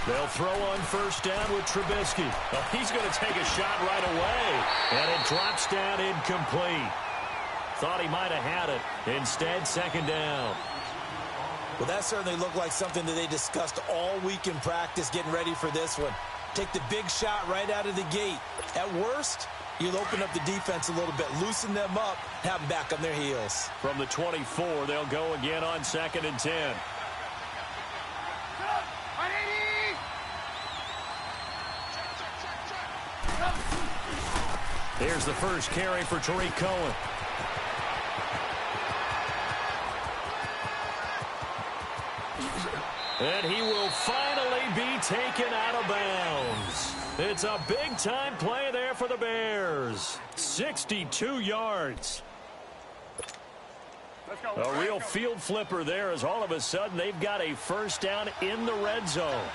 They'll throw on first down with Trubisky. Oh, he's going to take a shot right away. And it drops down incomplete. Thought he might have had it. Instead, second down. Well, that certainly looked like something that they discussed all week in practice getting ready for this one. Take the big shot right out of the gate. At worst, you'll open up the defense a little bit, loosen them up, have them back on their heels. From the 24, they'll go again on 2nd and 10. Here's the first carry for Tariq Cohen. And he will finally be taken out of bounds. It's a big-time play there for the Bears. 62 yards. A real field flipper there as all of a sudden they've got a first down in the red zone.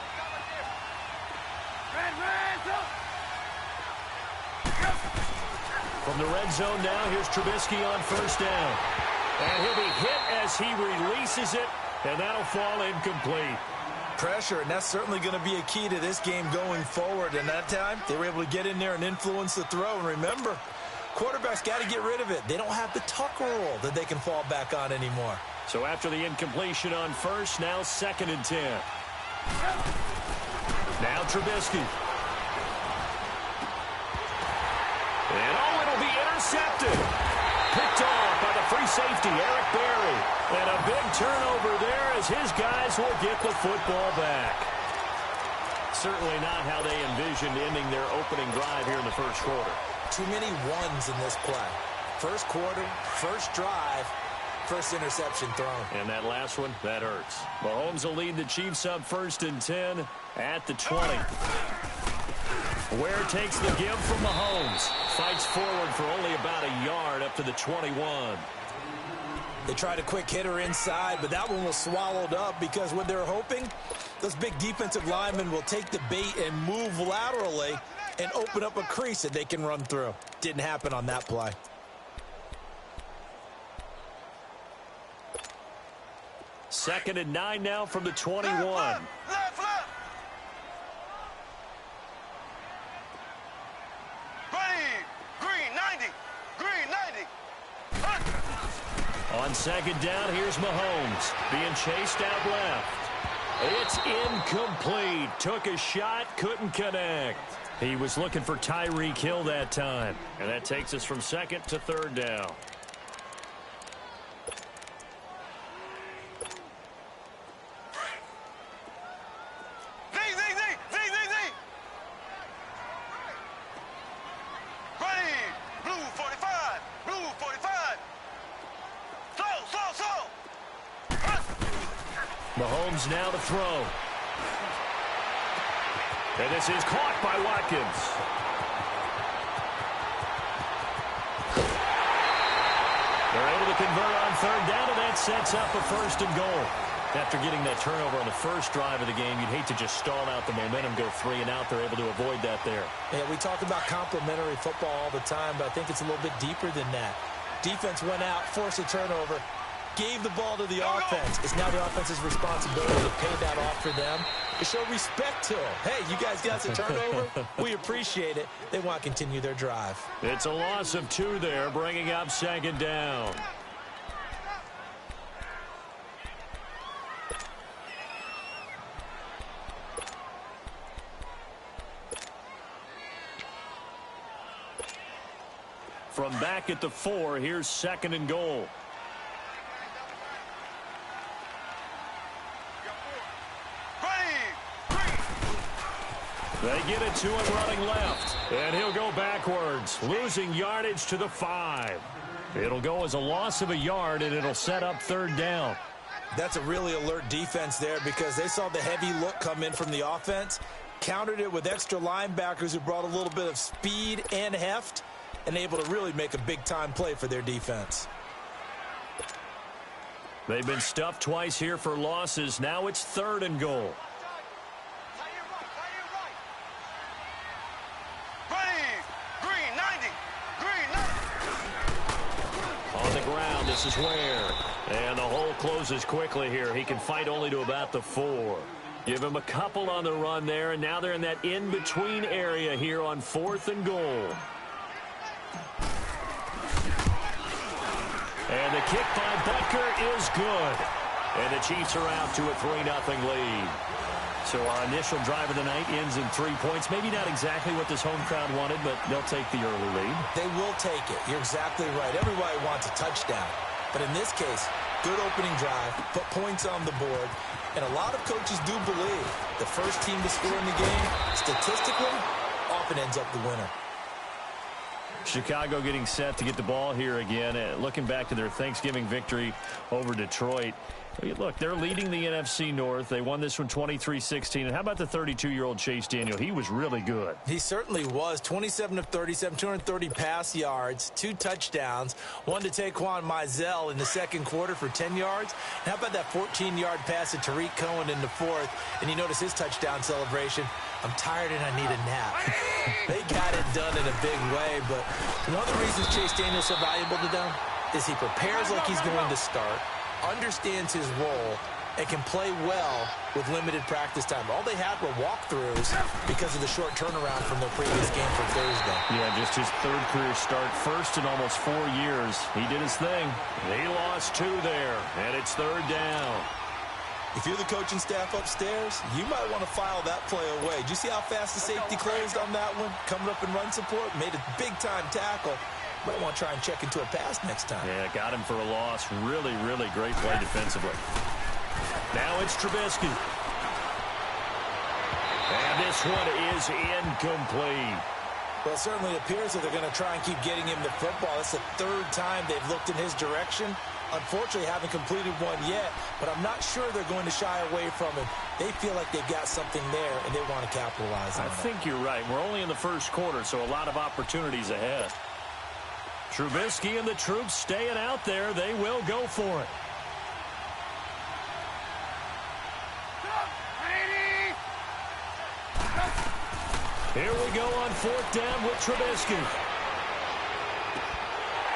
From the red zone now, here's Trubisky on first down. And he'll be hit as he releases it, and that'll fall incomplete. Pressure, and that's certainly going to be a key to this game going forward. And that time, they were able to get in there and influence the throw. And remember, quarterbacks got to get rid of it. They don't have the tuck rule that they can fall back on anymore. So after the incompletion on first, now 2nd and 10. Now Trubisky. And oh, it'll be intercepted. Picked off by the free safety, Eric Berry. And a big turnover there as his guys will get the football back. Certainly not how they envisioned ending their opening drive here in the first quarter. Too many ones in this play. First quarter, first drive, first interception thrown. And that last one, that hurts. Mahomes will lead the Chiefs up 1st and 10 at the 20. Ware takes the give from Mahomes. Fights forward for only about a yard up to the 21. They tried a quick hitter inside, but that one was swallowed up because what they're hoping, those big defensive linemen will take the bait and move laterally and open up a crease that they can run through. Didn't happen on that play. Second and 9 now from the 21. Left. Green 90. On second down, here's Mahomes being chased out left. It's incomplete. Took a shot, couldn't connect. He was looking for Tyreek Hill that time. And that takes us from 2nd to 3rd down. Mahomes now to throw. And this is caught by Watkins. They're able to convert on 3rd down, and that sets up a 1st and goal. After getting that turnover on the first drive of the game, you'd hate to just stall out the momentum, go 3 and out. They're able to avoid that there. Yeah, we talk about complementary football all the time, but I think it's a little bit deeper than that. Defense went out, forced a turnover, gave the ball to the offense. It's now the offense's responsibility to pay that off for them, to show respect to them. Hey, you guys got a turnover? We appreciate it. They want to continue their drive. It's a loss of 2 there, bringing up 2nd down. From back at the 4, here's 2nd and goal. They get it to him running left. And he'll go backwards, losing yardage to the 5. It'll go as a loss of a yard, and it'll set up 3rd down. That's a really alert defense there because they saw the heavy look come in from the offense, countered it with extra linebackers who brought a little bit of speed and heft, and able to really make a big-time play for their defense. They've been stuffed twice here for losses. Now it's 3rd and goal. ground. This is where. And the hole closes quickly here. He can fight only to about the 4. Give him a couple on the run there, and now they're in that in-between area here on 4th and goal. And the kick by Butker is good. And the Chiefs are out to a 3-0 lead. So our initial drive of the night ends in 3 points. Maybe not exactly what this home crowd wanted, but they'll take the early lead. They will take it. You're exactly right. Everybody wants a touchdown. But in this case, good opening drive, put points on the board, and a lot of coaches do believe the first team to score in the game, statistically, often ends up the winner. Chicago getting set to get the ball here again. Looking back to their Thanksgiving victory over Detroit. Look, they're leading the NFC North. They won this one 23-16. And how about the 32-year-old Chase Daniel? He was really good. He certainly was. 27 of 37, 230 pass yards, 2 touchdowns, one to Taquan Mizell in the second quarter for 10 yards. And how about that 14-yard pass to Tariq Cohen in the 4th? And you notice his touchdown celebration. I'm tired and I need a nap. They got it done in a big way. But one of the reasons Chase Daniel's so valuable to them is he prepares like he's going to start, understands his role, and can play well with limited practice time. All they had were walkthroughs because of the short turnaround from their previous game from Thursday. Yeah, just his 3rd career start, first in almost 4 years. He did his thing. He lost 2 there, and it's 3rd down. If you're the coaching staff upstairs, you might want to file that play away. Did you see how fast the safety closed on that one? Coming up in run support, made a big-time tackle. Might want to try and check into a pass next time. Yeah, got him for a loss. Really, really great play defensively. Now it's Trubisky. And this one is incomplete. Well, it certainly appears that they're going to try and keep getting him the football. It's the 3rd time they've looked in his direction. Unfortunately, haven't completed one yet, but I'm not sure they're going to shy away from it. They feel like they've got something there, and they want to capitalize on it. I think you're right. We're only in the 1st quarter, so a lot of opportunities ahead. Trubisky and the troops staying out there. They will go for it. Here we go on 4th down with Trubisky.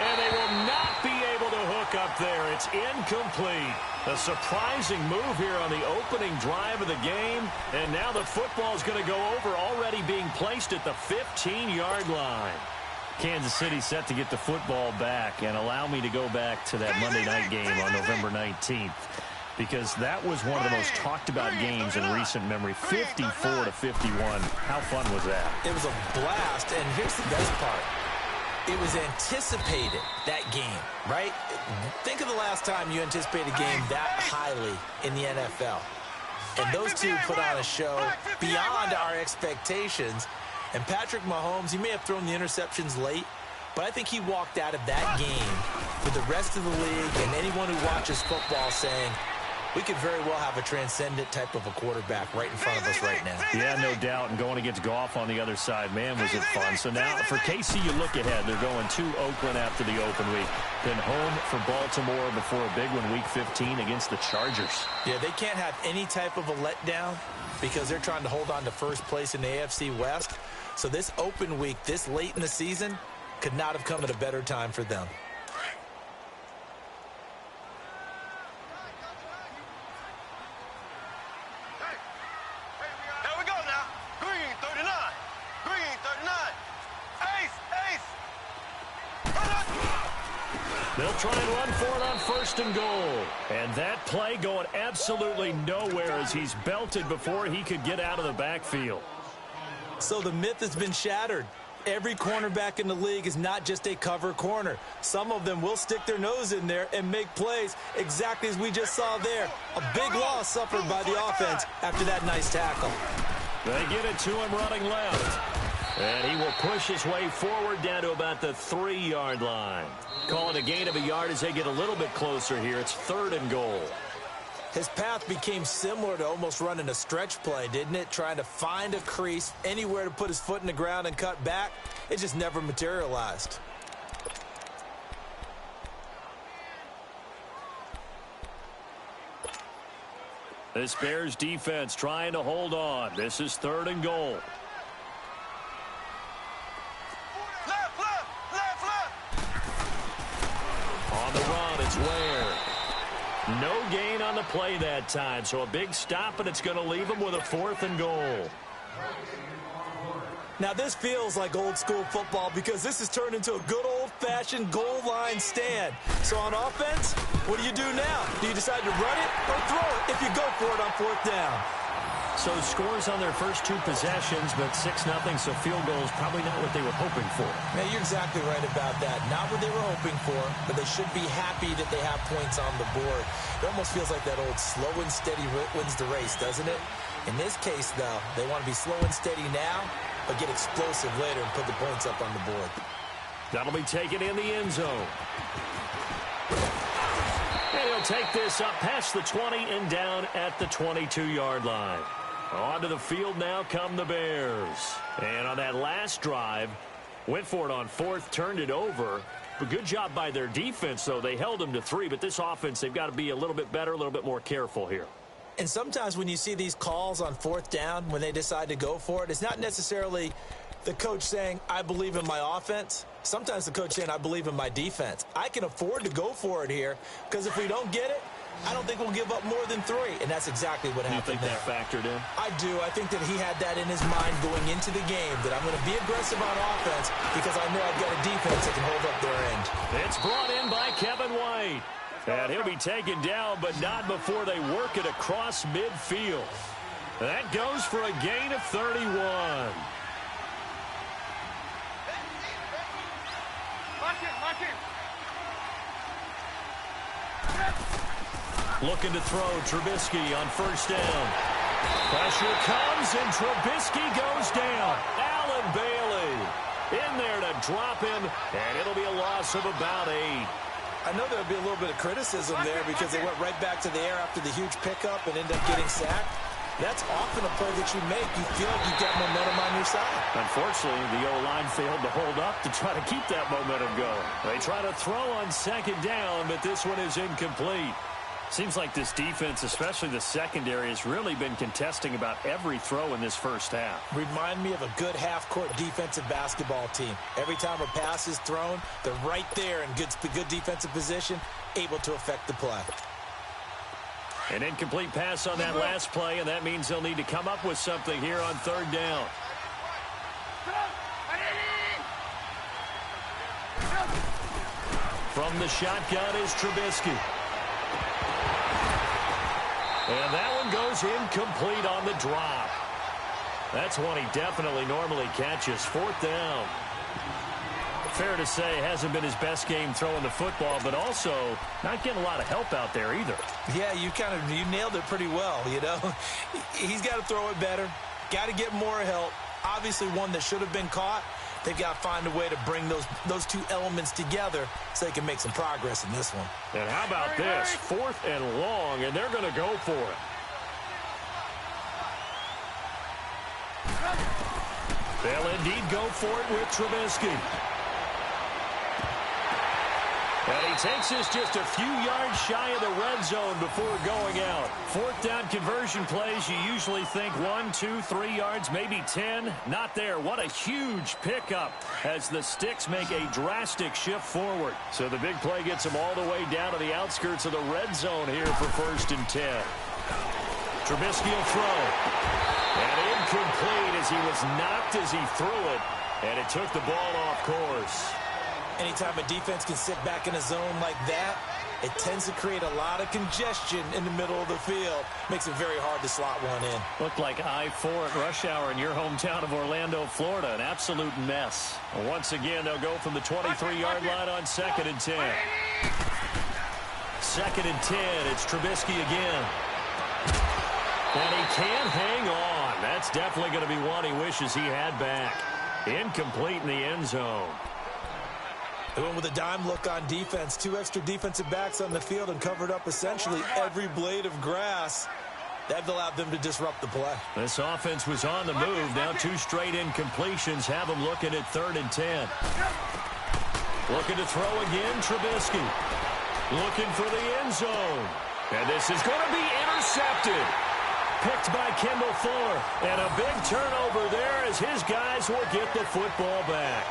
And they will not be able to hook up there. It's incomplete. A surprising move here on the opening drive of the game. And now the football is going to go over, already being placed at the 15-yard line. Kansas City set to get the football back. And allow me to go back to that Monday night game on November 19th. Because that was one of the most talked about games in recent memory. 54-51. How fun was that? It was a blast. And here's the best part. It was anticipated, that game, right? Think of the last time you anticipated a game that highly in the NFL. And those two put on a show beyond our expectations. And Patrick Mahomes, he may have thrown the interceptions late, but I think he walked out of that game with the rest of the league and anyone who watches football saying, we could very well have a transcendent type of a quarterback right in front of us right now. Yeah, no doubt. And going against Goff on the other side, man, was it fun. So now for KC, you look ahead. They're going to Oakland after the open week. Then home for Baltimore before a big one, Week 15 against the Chargers. Yeah, they can't have any type of a letdown because they're trying to hold on to first place in the AFC West. So this open week, this late in the season, could not have come at a better time for them. They'll try and run for it on 1st and goal. And that play going absolutely nowhere as he's belted before he could get out of the backfield. So the myth has been shattered. Every cornerback in the league is not just a cover corner. Some of them will stick their nose in there and make plays exactly as we just saw there. A big loss suffered by the offense after that nice tackle. They get it to him running left. And he will push his way forward down to about the 3-yard line. Call it a gain of a yard as they get a little bit closer here. It's 3rd and goal. His path became similar to almost running a stretch play, didn't it? Trying to find a crease, anywhere to put his foot in the ground and cut back. It just never materialized. This Bears defense trying to hold on. This is 3rd and goal. On the run, it's Ware. No gain on the play that time, so a big stop, and it's going to leave them with a 4th and goal. Now, this feels like old-school football because this has turned into a good old-fashioned goal line stand. So on offense, what do you do now? Do you decide to run it or throw it if you go for it on 4th down? So scores on their first 2 possessions, but 6-0, so field goal is probably not what they were hoping for. Yeah, you're exactly right about that. Not what they were hoping for, but they should be happy that they have points on the board. It almost feels like that old slow and steady wins the race, doesn't it? In this case, though, they want to be slow and steady now, but get explosive later and put the points up on the board. That'll be taken in the end zone. And he'll take this up past the 20 and down at the 22-yard line. Onto the field now come the Bears. And on that last drive, went for it on 4th, turned it over. But good job by their defense, though. They held them to 3, but this offense, they've got to be a little bit better, a little bit more careful here. And sometimes when you see these calls on 4th down, when they decide to go for it, it's not necessarily the coach saying, I believe in my offense. Sometimes the coach saying, I believe in my defense. I can afford to go for it here because if we don't get it, I don't think we'll give up more than 3. And that's exactly what happened there. You think that factored in? I do. I think that he had that in his mind going into the game, that I'm going to be aggressive on offense because I know I've got a defense that can hold up their end. It's brought in by Kevin White. And he'll be taken down, but not before they work it across midfield. That goes for a gain of 31. Looking to throw, Trubisky on 1st down. Pressure comes, and Trubisky goes down. Allen Bailey in there to drop him, and it'll be a loss of about 8. I know there'll be a little bit of criticism there because they went right back to the air after the huge pickup and ended up getting sacked. That's often a play that you make. You feel like you've got momentum on your side. Unfortunately, the O-line failed to hold up to try to keep that momentum going. They try to throw on 2nd down, but this one is incomplete. Seems like this defense, especially the secondary, has really been contesting about every throw in this first half. Remind me of a good half-court defensive basketball team. Every time a pass is thrown, they're right there in good defensive position, able to affect the play. An incomplete pass on that last play, and that means they'll need to come up with something here on 3rd down. From the shotgun is Trubisky. And that one goes incomplete on the drop. That's one he definitely normally catches. 4th down. Fair to say, hasn't been his best game throwing the football, but also not getting a lot of help out there either. Yeah, you nailed it pretty well, you know. He's got to throw it better. Got to get more help. Obviously one that should have been caught. They've got to find a way to bring those 2 elements together so they can make some progress in this one. And how about this? 4th and long, and they're going to go for it. They'll indeed go for it with Trubisky. And he takes this just a few yards shy of the red zone before going out. 4th down conversion plays, you usually think 1, 2, 3 yards, maybe 10. Not there. What a huge pickup as the Sticks make a drastic shift forward. So the big play gets them all the way down to the outskirts of the red zone here for 1st and 10. Trubisky will throw. And incomplete as he was knocked as he threw it. And it took the ball off course. Anytime a defense can sit back in a zone like that, it tends to create a lot of congestion in the middle of the field. Makes it very hard to slot one in. Looked like I-4 at rush hour in your hometown of Orlando, Florida. An absolute mess. Once again, they'll go from the 23-yard line on 2nd and 10. 2nd and 10. It's Trubisky again. And he can't hang on. That's definitely going to be one he wishes he had back. Incomplete in the end zone. They went with a dime look on defense. 2 extra defensive backs on the field and covered up essentially every blade of grass. That allowed them to disrupt the play. This offense was on the move. Now 2 straight incompletions have them looking at 3rd and 10. Looking to throw again, Trubisky. Looking for the end zone. And this is going to be intercepted. Picked by Kendall Fuller. And a big turnover there as his guys will get the football back.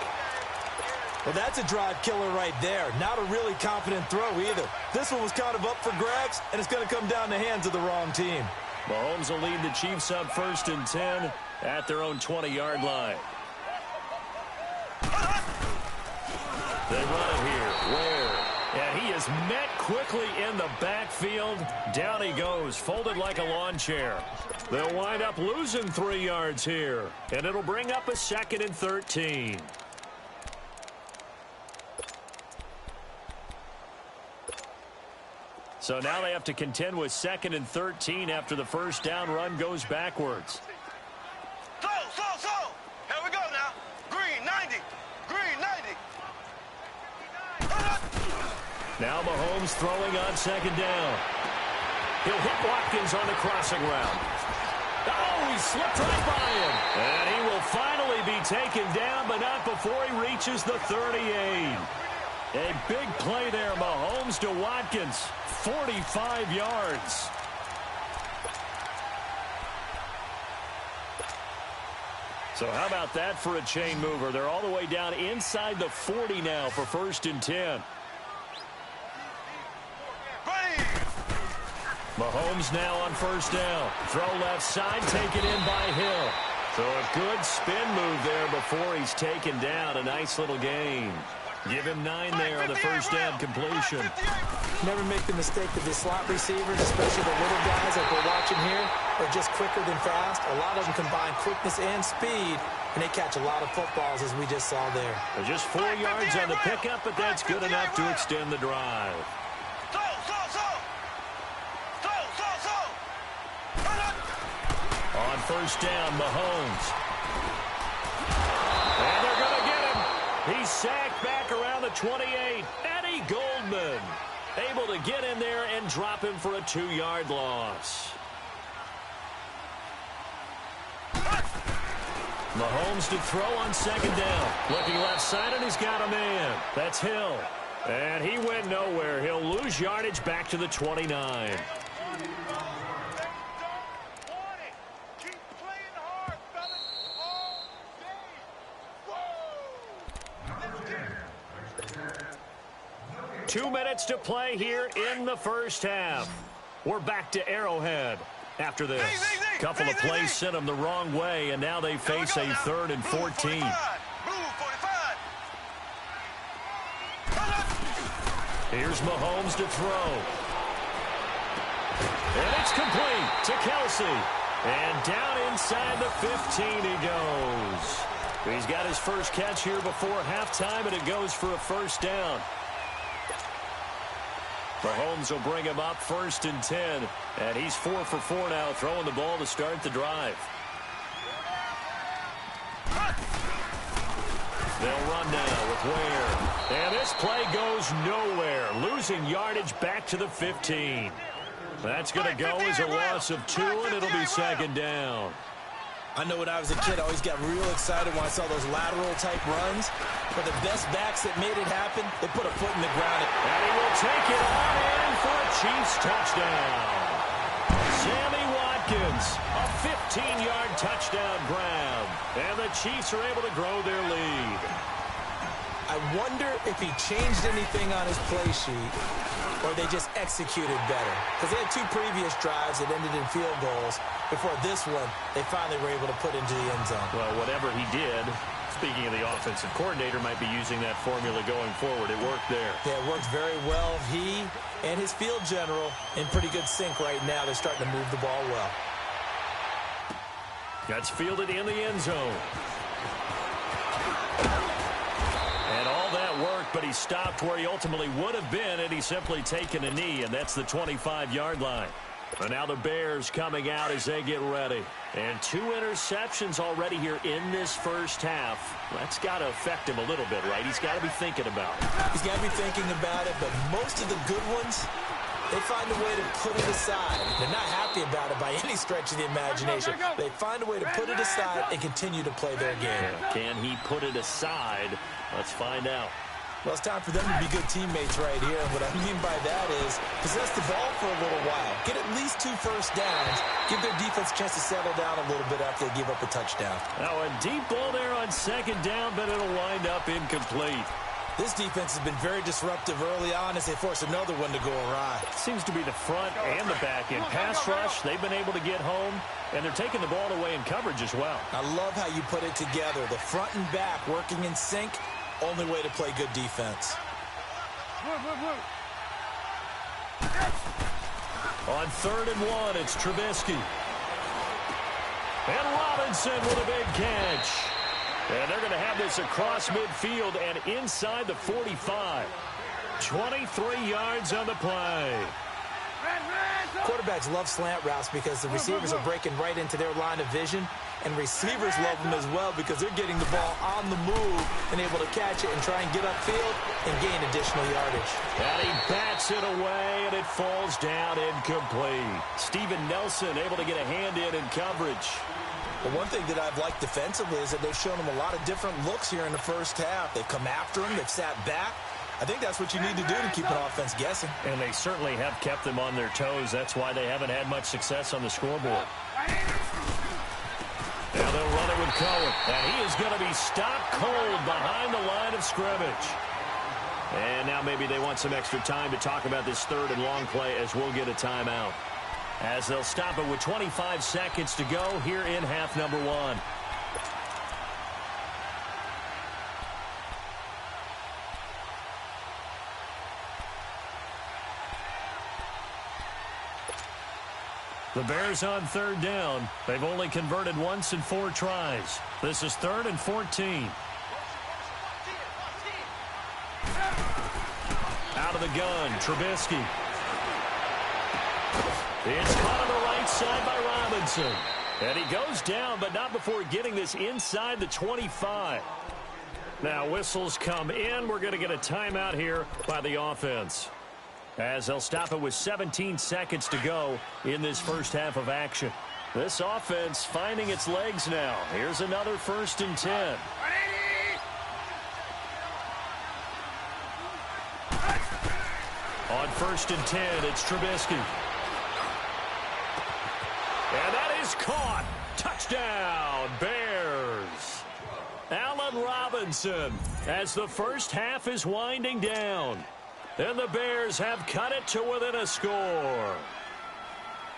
Well, that's a drive killer right there. Not a really confident throw either. This one was kind of up for grabs, and it's going to come down the hands of the wrong team. Mahomes will lead the Chiefs up 1st and 10 at their own 20-yard line. They run it here. Ware. And he is met quickly in the backfield. Down he goes, folded like a lawn chair. They'll wind up losing 3 yards here. And it'll bring up a 2nd and 13. So now they have to contend with 2nd and 13 after the first down run goes backwards. So. Here we go now. Green 90. Green 90. Now Mahomes throwing on 2nd down. He'll hit Watkins on the crossing route. Oh, he slipped right by him. And he will finally be taken down, but not before he reaches the 38. A big play there, Mahomes to Watkins. 45 yards. So how about that for a chain mover? They're all the way down inside the 40 now for 1st and 10. Mahomes now on 1st down. Throw left side, taken in by Hill. So a good spin move there before he's taken down. A nice little gain. Give him 9 there on the first down completion. Never make the mistake that the slot receivers, especially the little guys like we're watching here, are just quicker than fast. A lot of them combine quickness and speed, and they catch a lot of footballs, as we just saw there. Just 4 yards on the pickup, but that's good enough to extend the drive. On 1st down, Mahomes. And they're going to get him. He's sacked back around the 28. Eddie Goldman able to get in there and drop him for a 2-yard loss. Mahomes to throw on 2nd down. Looking left side, and he's got a man. That's Hill. And he went nowhere. He'll lose yardage back to the 29. Keep playing hard, fellas. All day. Whoa. 2 minutes to play here in the first half. We're back to Arrowhead after this. Couple of plays sent them the wrong way, and now they face a 3rd and 14. Here's Mahomes to throw. And it's complete to Kelsey. And down inside the 15 he goes. He's got his first catch here before halftime, and it goes for a 1st down. Mahomes will bring him up 1st and 10. And he's 4 for 4 now, throwing the ball to start the drive. They'll run now with Ware. And this play goes nowhere. Losing yardage back to the 15. That's going to go as a loss of 2, and it'll be 2nd down. I know when I was a kid, I always got real excited when I saw those lateral-type runs. But the best backs that made it happen, they put a foot in the ground. And he will take it on in for a Chiefs touchdown. Sammy Watkins, a 15-yard touchdown grab. And the Chiefs are able to grow their lead. I wonder if he changed anything on his play sheet or they just executed better. Because they had 2 previous drives that ended in field goals. Before this one, they finally were able to put into the end zone. Well, whatever he did, speaking of the offensive coordinator, might be using that formula going forward. It worked there. Yeah, it worked very well. He and his field general in pretty good sync right now. They're starting to move the ball well. That's fielded in the end zone. And all that worked, but he stopped where he ultimately would have been, and he's simply taken a knee, and that's the 25-yard line. And now the Bears coming out as they get ready. And 2 interceptions already here in this first half. That's got to affect him a little bit, right? He's got to be thinking about it. He's got to be thinking about it, but most of the good ones, they find a way to put it aside. They're not happy about it by any stretch of the imagination. They find a way to put it aside and continue to play their game. Can he put it aside? Let's find out. Well, it's time for them to be good teammates right here. And what I mean by that is possess the ball for a little while. Get at least 2 first downs. Give their defense a chance to settle down a little bit after they give up a touchdown. Now a deep ball there on 2nd down, but it'll wind up incomplete. This defense has been very disruptive early on as they force another one to go awry. Seems to be the front and the back end. Pass rush, they've been able to get home, and they're taking the ball away in coverage as well. I love how you put it together. The front and back working in sync, only way to play good defense. On 3rd and 1, it's Trubisky. And Robinson with a big catch. And they're going to have this across midfield and inside the 45. 23 yards on the play. Quarterbacks love slant routes because the receivers are breaking right into their line of vision, and receivers love them as well because they're getting the ball on the move and able to catch it and try and get upfield and gain additional yardage. And he bats it away, and it falls down incomplete. Steven Nelson able to get a hand in coverage. But one thing that I've liked defensively is that they've shown them a lot of different looks here in the first half. They've come after him. They've sat back. I think that's what you need to do to keep an offense guessing. And they certainly have kept them on their toes. That's why they haven't had much success on the scoreboard. Now they'll run it with Cohen. And he is going to be stopped cold behind the line of scrimmage. And now maybe they want some extra time to talk about this 3rd and long play as we'll get a timeout. As they'll stop it with 25 seconds to go here in half number 1. The Bears on 3rd down. They've only converted once in 4 tries. This is 3rd and 14. Out of the gun, Trubisky. It's caught on the right side by Robinson. And he goes down, but not before getting this inside the 25. Now whistles come in. We're going to get a timeout here by the offense, as they'll stop it with 17 seconds to go in this first half of action. This offense finding its legs now. Here's another 1st and 10. On 1st and 10, it's Trubisky. And that is caught. Touchdown, Bears. Allen Robinson, as the first half is winding down. And the Bears have cut it to within a score.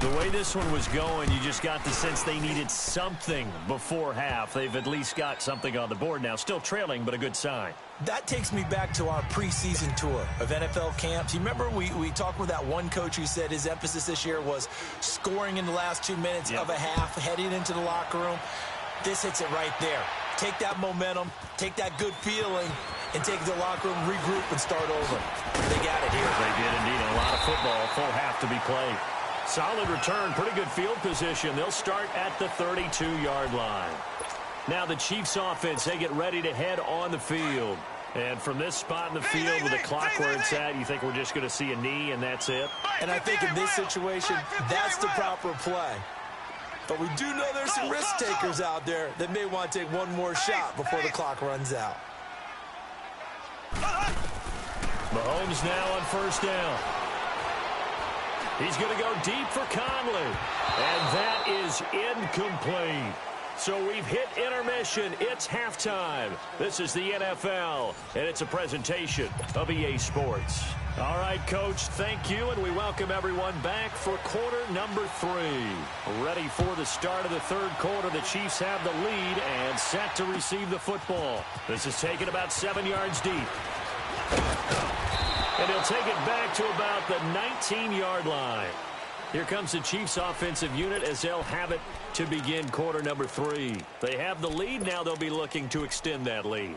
The way this one was going, you just got the sense they needed something before half. They've at least got something on the board now. Still trailing, but a good sign. That takes me back to our preseason tour of NFL camps. You remember we talked with that one coach who said his emphasis this year was scoring in the last 2 minutes of a half, heading into the locker room. This hits it right there. Take that momentum, take that good feeling, and take it to the locker room, regroup, and start over. They got it here. They did indeed. A lot of football, full half to be played. Solid return, pretty good field position. They'll start at the 32-yard line. Now the Chiefs offense, they get ready to head on the field. And from this spot in the field with the clock where it's at, you think we're just going to see a knee and that's it? And I think in this situation, that's the proper play. But we do know there's some risk takers out there that may want to take one more shot before the clock runs out. Mahomes now on 1st down. He's going to go deep for Conley. And that is incomplete. So we've hit intermission. It's halftime. This is the NFL, and it's a presentation of EA Sports. All right, Coach, thank you, and we welcome everyone back for quarter number 3. Ready for the start of the 3rd quarter. The Chiefs have the lead and set to receive the football. This is taken about 7 yards deep. And he'll take it back to about the 19-yard line. Here comes the Chiefs offensive unit as they'll have it to begin quarter number 3. They have the lead. Now they'll be looking to extend that lead.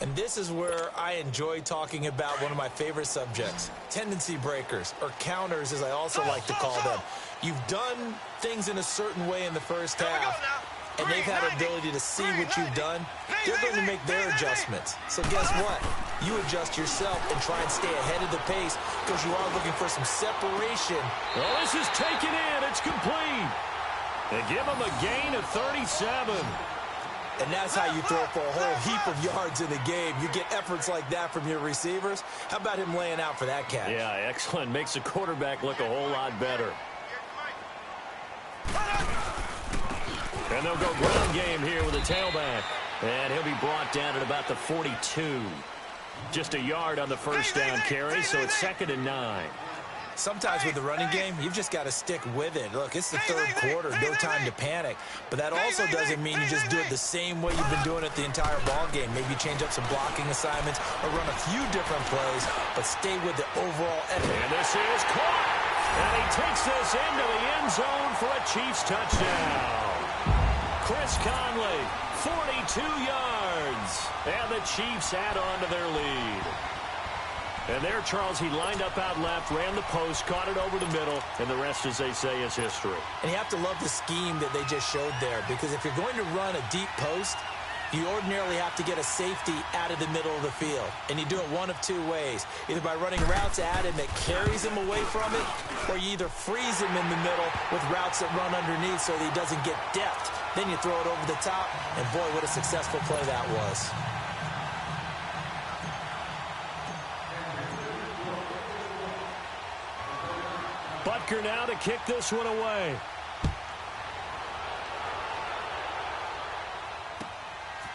And this is where I enjoy talking about one of my favorite subjects, tendency breakers, or counters as I also like to call them. You've done things in a certain way in the first half, and they've had an ability to see what you've done. They're going to make their adjustments. So guess what? You adjust yourself and try and stay ahead of the pace because you are looking for some separation. Well, this is taken in. It's complete. They give him a gain of 37. And that's how you throw for a whole heap of yards in the game. You get efforts like that from your receivers. How about him laying out for that catch? Yeah, excellent. Makes the quarterback look a whole lot better. And they'll go ground game here with a tailback. And he'll be brought down at about the 42. Just a yard on the first down carry, so it's 2nd and 9. Sometimes with the running game, you've just got to stick with it. Look, it's the third quarter, no time to panic. But that also doesn't mean you just do it the same way you've been doing it the entire ball game. Maybe you change up some blocking assignments or run a few different plays, but stay with the overall effort. And this is caught. And he takes this into the end zone for a Chiefs touchdown. Chris Conley, 42 yards. And the Chiefs add on to their lead. And there, Charles, he lined up out left, ran the post, caught it over the middle, and the rest, as they say, is history. And you have to love the scheme that they just showed there, because if you're going to run a deep post, you ordinarily have to get a safety out of the middle of the field. And you do it one of two ways, either by running routes at him that carries him away from it, or you either freeze him in the middle with routes that run underneath so that he doesn't get depth. Then you throw it over the top, and boy, what a successful play that was. Butker now to kick this one away.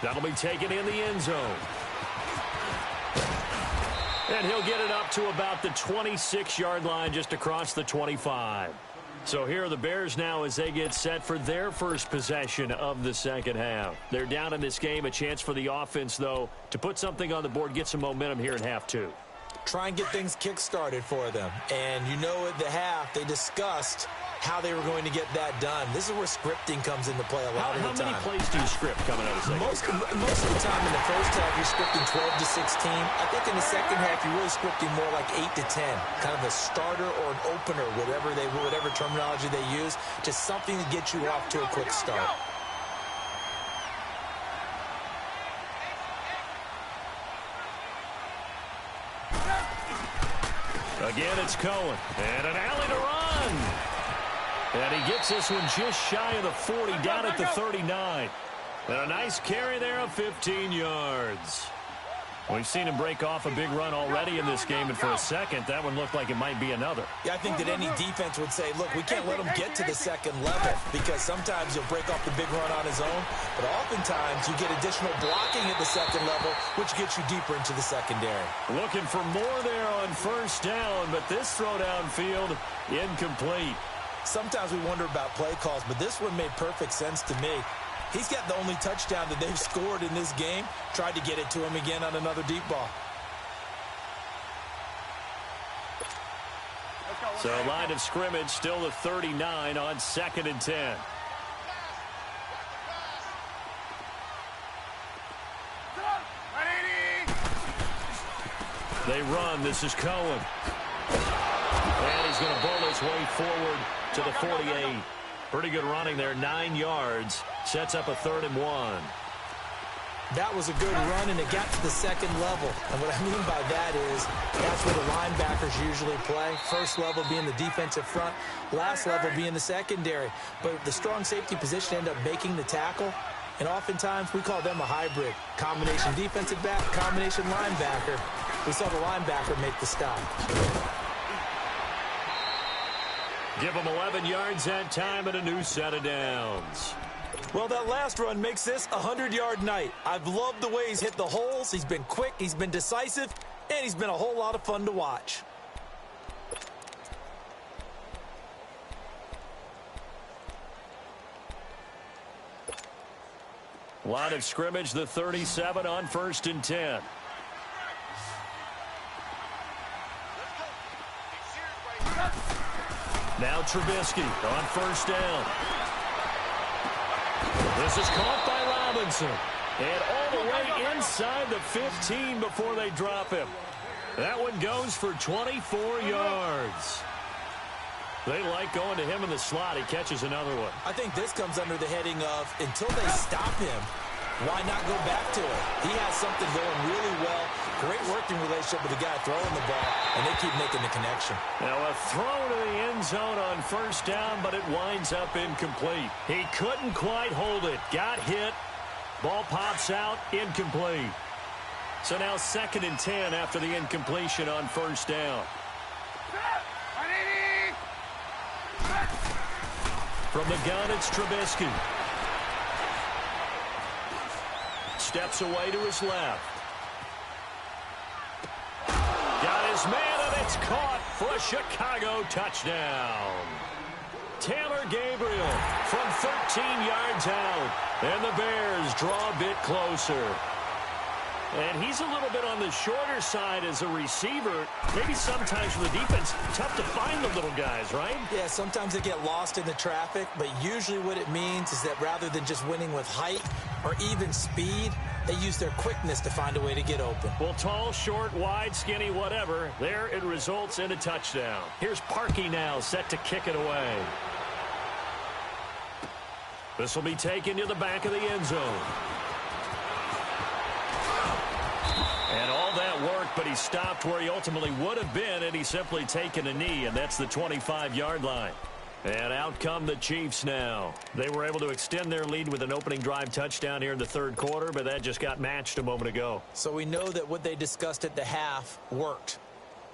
That'll be taken in the end zone. And he'll get it up to about the 26-yard line, just across the 25. So here are the Bears now as they get set for their first possession of the second half. They're down in this game. A chance for the offense, though, to put something on the board, get some momentum here in half two. Try and get things kick-started for them. And you know at the half, they discussed how they were going to get that done. This is where scripting comes into play a lot of the time. How many plays do you script coming out of the second? Most of the time in the first half, you're scripting 12 to 16. I think in the second half, you're really scripting more like 8 to 10. Kind of a starter or an opener, whatever terminology they use. Just something to get you off to a quick start. Again, it's Cohen. And an alley to run. And he gets this one just shy of the 40, down at the 39. And a nice carry there of 15 yards. We've seen him break off a big run already in this game, and for a second, that one looked like it might be another. Yeah, I think that any defense would say, look, we can't let him get to the second level, because sometimes he'll break off the big run on his own, but oftentimes you get additional blocking at the second level, which gets you deeper into the secondary. Looking for more there on first down, but this throw downfield incomplete. Sometimes we wonder about play calls, but this one made perfect sense to me. He's got the only touchdown that they've scored in this game. Tried to get it to him again on another deep ball. So line of scrimmage still the 39 on 2nd and 10. They run. This is Cohen. And he's going to bowl his way forward to the 48. Pretty good running there, 9 yards. Sets up a 3rd and 1. That was a good run, and it got to the second level. And what I mean by that is that's where the linebackers usually play. First level being the defensive front, last level being the secondary. But the strong safety position ended up making the tackle, and oftentimes we call them a hybrid. Combination defensive back, combination linebacker. We saw the linebacker make the stop. Give him 11 yards that time and a new set of downs. Well, that last run makes this a 100-yard night. I've loved the way he's hit the holes. He's been quick, he's been decisive, and he's been a whole lot of fun to watch. Line of scrimmage, the 37 on 1st and 10. Now Trubisky on 1st down. This is caught by Robinson. And all the way inside the 15 before they drop him. That one goes for 24 yards. They like going to him in the slot. He catches another one. I think this comes under the heading of, until they stop him, why not go back to it? He has something going really well. Great working relationship with the guy throwing the ball, and they keep making the connection. Now a throw to the end zone on 1st down, but it winds up incomplete. He couldn't quite hold it. Got hit. Ball pops out. Incomplete. So now 2nd and 10 after the incompletion on 1st down. From the gun, it's Trubisky. Steps away to his left. his man, and it's caught for a Chicago touchdown. Taylor Gabriel from 13 yards out, and the Bears draw a bit closer. And he's a little bit on the shorter side as a receiver. Maybe sometimes for the defense, tough to find the little guys, right? Yeah, sometimes they get lost in the traffic, but usually what it means is that rather than just winning with height or even speed, they use their quickness to find a way to get open. Well, tall, short, wide, skinny, whatever, there it results in a touchdown. Here's Parkey now set to kick it away. This will be taken to the back of the end zone. And all that work, but he stopped where he ultimately would have been had he simply taken a knee, and that's the 25-yard line. And out come the Chiefs now. They were able to extend their lead with an opening drive touchdown here in the third quarter, but that just got matched a moment ago. So we know that what they discussed at the half worked.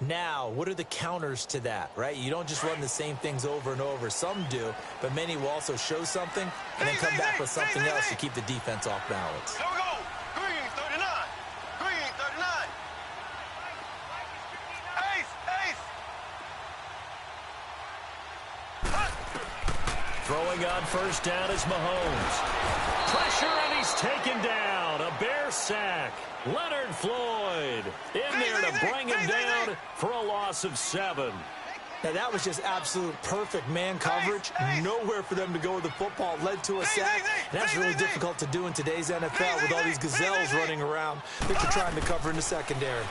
Now, what are the counters to that, right? You don't just run the same things over and over. Some do, but many will also show something and then come back with something else to keep the defense off balance. Here we go. Green 39. Green 39. Ace, ace. Throwing on first down is Mahomes. Pressure, and he's taken down. A Bear sack. Leonard Floyd in there to bring him down for a loss of 7. Now, that was just absolute perfect man coverage. Nowhere for them to go with the football. Led to a sack. And that's really difficult to do in today's NFL with all these gazelles running around that you're trying to cover in the secondary.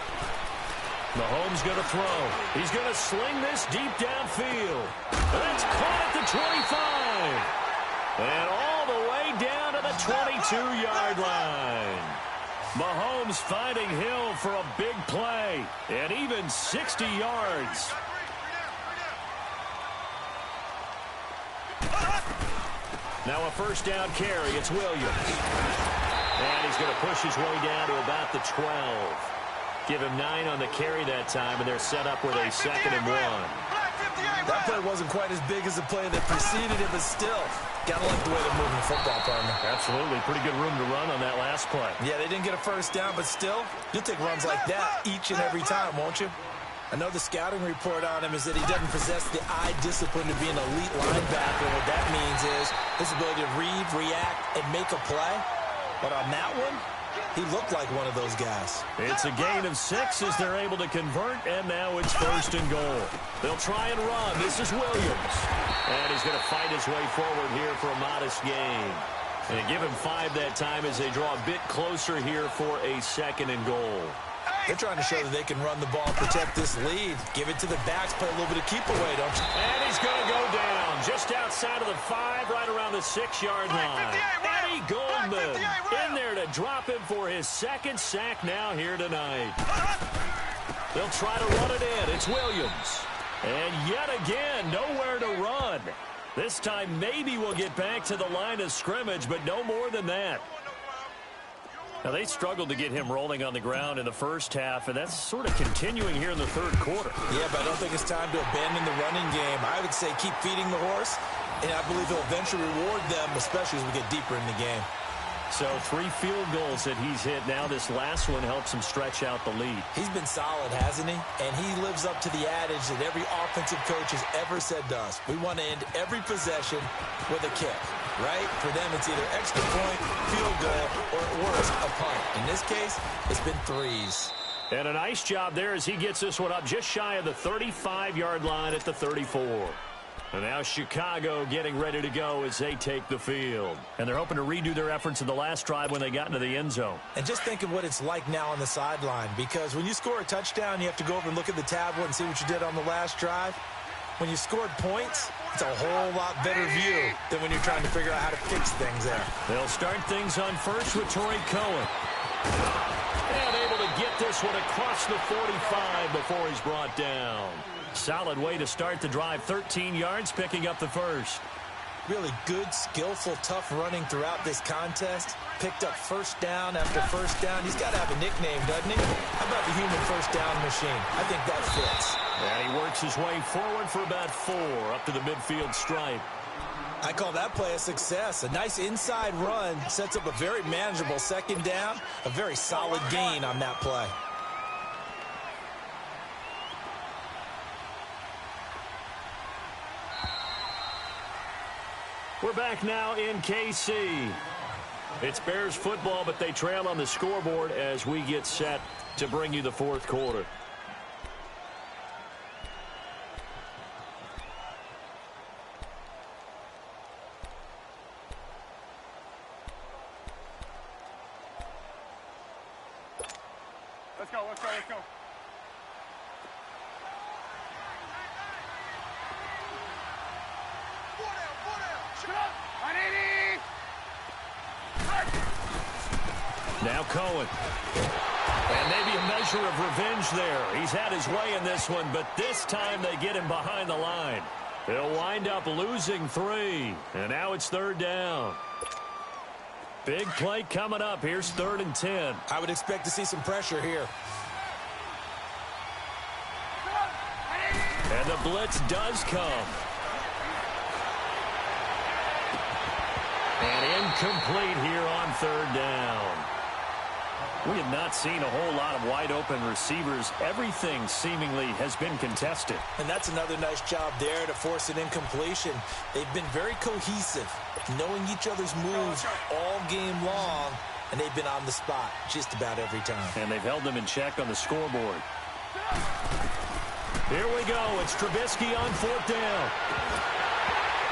Mahomes going to throw. He's going to sling this deep downfield. That's caught at the 25. And all the way down to the 22-yard line. Mahomes finding Hill for a big play. And even 60 yards. Now a first down carry. It's Williams. And he's going to push his way down to about the 12. Give him 9 on the carry that time, and they're set up with a 2nd and 1. That play wasn't quite as big as the play that preceded it, but still, gotta like the way they're moving the football, partner. Absolutely. Pretty good room to run on that last play. Yeah, they didn't get a first down, but still, you'll take runs like that each and every time, won't you? I know the scouting report on him is that he doesn't possess the eye discipline to be an elite linebacker. What that means is his ability to read, react, and make a play. But on that one, he looked like one of those guys. It's a gain of 6 as they're able to convert, and now it's 1st and goal. They'll try and run. This is Williams. And he's going to fight his way forward here for a modest gain. And they give him 5 that time as they draw a bit closer here for a 2nd and goal. They're trying to show that they can run the ball, protect this lead. Give it to the backs, play a little bit of keep away, don't you? And he's going to go down just outside of the 5, right around the 6-yard line. Eddie Goldman in there to drop him for his 2nd sack now here tonight. They'll try to run it in. It's Williams. And yet again, nowhere to run. This time maybe we'll get back to the line of scrimmage, but no more than that. Now, they struggled to get him rolling on the ground in the first half, and that's sort of continuing here in the third quarter. Yeah, but I don't think it's time to abandon the running game. I would say keep feeding the horse, and I believe he'll eventually reward them, especially as we get deeper in the game. So 3 field goals that he's hit. Now this last one helps him stretch out the lead. He's been solid, hasn't he? And he lives up to the adage that every offensive coach has ever said to us. We want to end every possession with a kick, right? For them, it's either extra point, field goal, or at worst, a punt. In this case, it's been 3s. And a nice job there as he gets this one up just shy of the 35-yard line at the 34. And now Chicago getting ready to go as they take the field. And they're hoping to redo their efforts in the last drive when they got into the end zone. And just think of what it's like now on the sideline, because when you score a touchdown, you have to go over and look at the tablet and see what you did on the last drive. When you scored points, it's a whole lot better view than when you're trying to figure out how to fix things there. They'll start things on first with Torrey Cohen. And able to get this one across the 45 before he's brought down. Solid way to start the drive. 13 yards, picking up the first. Really good, skillful, tough running throughout this contest. Picked up first down after first down. He's got to have a nickname, doesn't he? How about the human first down machine? I think that fits. And he works his way forward for about 4 up to the midfield stripe. I call that play a success. A nice inside run sets up a very manageable 2nd down. A very solid gain on that play. We're back now in KC. It's Bears football, but they trail on the scoreboard as we get set to bring you the fourth quarter. Let's go, let's go, let's go. Now Cohen. And maybe a measure of revenge there. He's had his way in this one, but this time they get him behind the line. They'll wind up losing 3. And now it's third down. Big play coming up. Here's 3rd and 10. I would expect to see some pressure here. And the blitz does come. And incomplete here on 3rd down. We have not seen a whole lot of wide-open receivers. Everything seemingly has been contested. And that's another nice job there to force an incompletion. They've been very cohesive, knowing each other's moves all game long, and they've been on the spot just about every time. And they've held them in check on the scoreboard. Here we go. It's Trubisky on 4th down.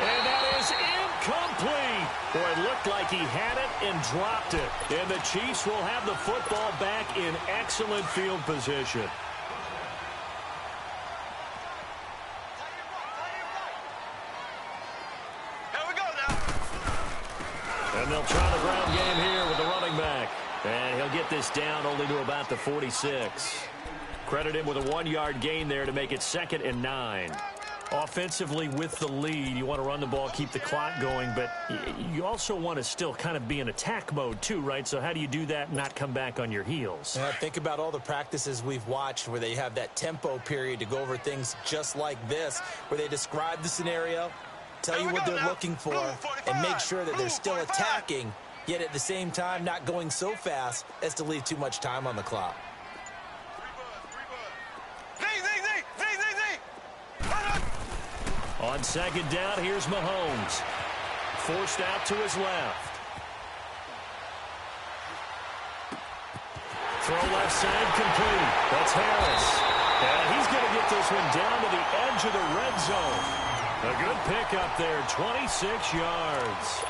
And that is incomplete. Boy, it looked like he had it and dropped it. And the Chiefs will have the football back in excellent field position. Here we go now. And they'll try the ground game here with the running back. And he'll get this down only to about the 46. Credit him with a 1-yard gain there to make it 2nd and 9. Offensively with the lead, you want to run the ball, keep the clock going, but you also want to still kind of be in attack mode too, right? So how do you do that and not come back on your heels? Think about all the practices we've watched where they have that tempo period to go over things just like this, where they describe the scenario, tell you what they're looking for, and make sure that they're still attacking, yet at the same time not going so fast as to leave too much time on the clock. On 2nd down, here's Mahomes. Forced out to his left. Throw left side complete. That's Harris. And he's going to get this one down to the edge of the red zone. A good pickup there, 26 yards.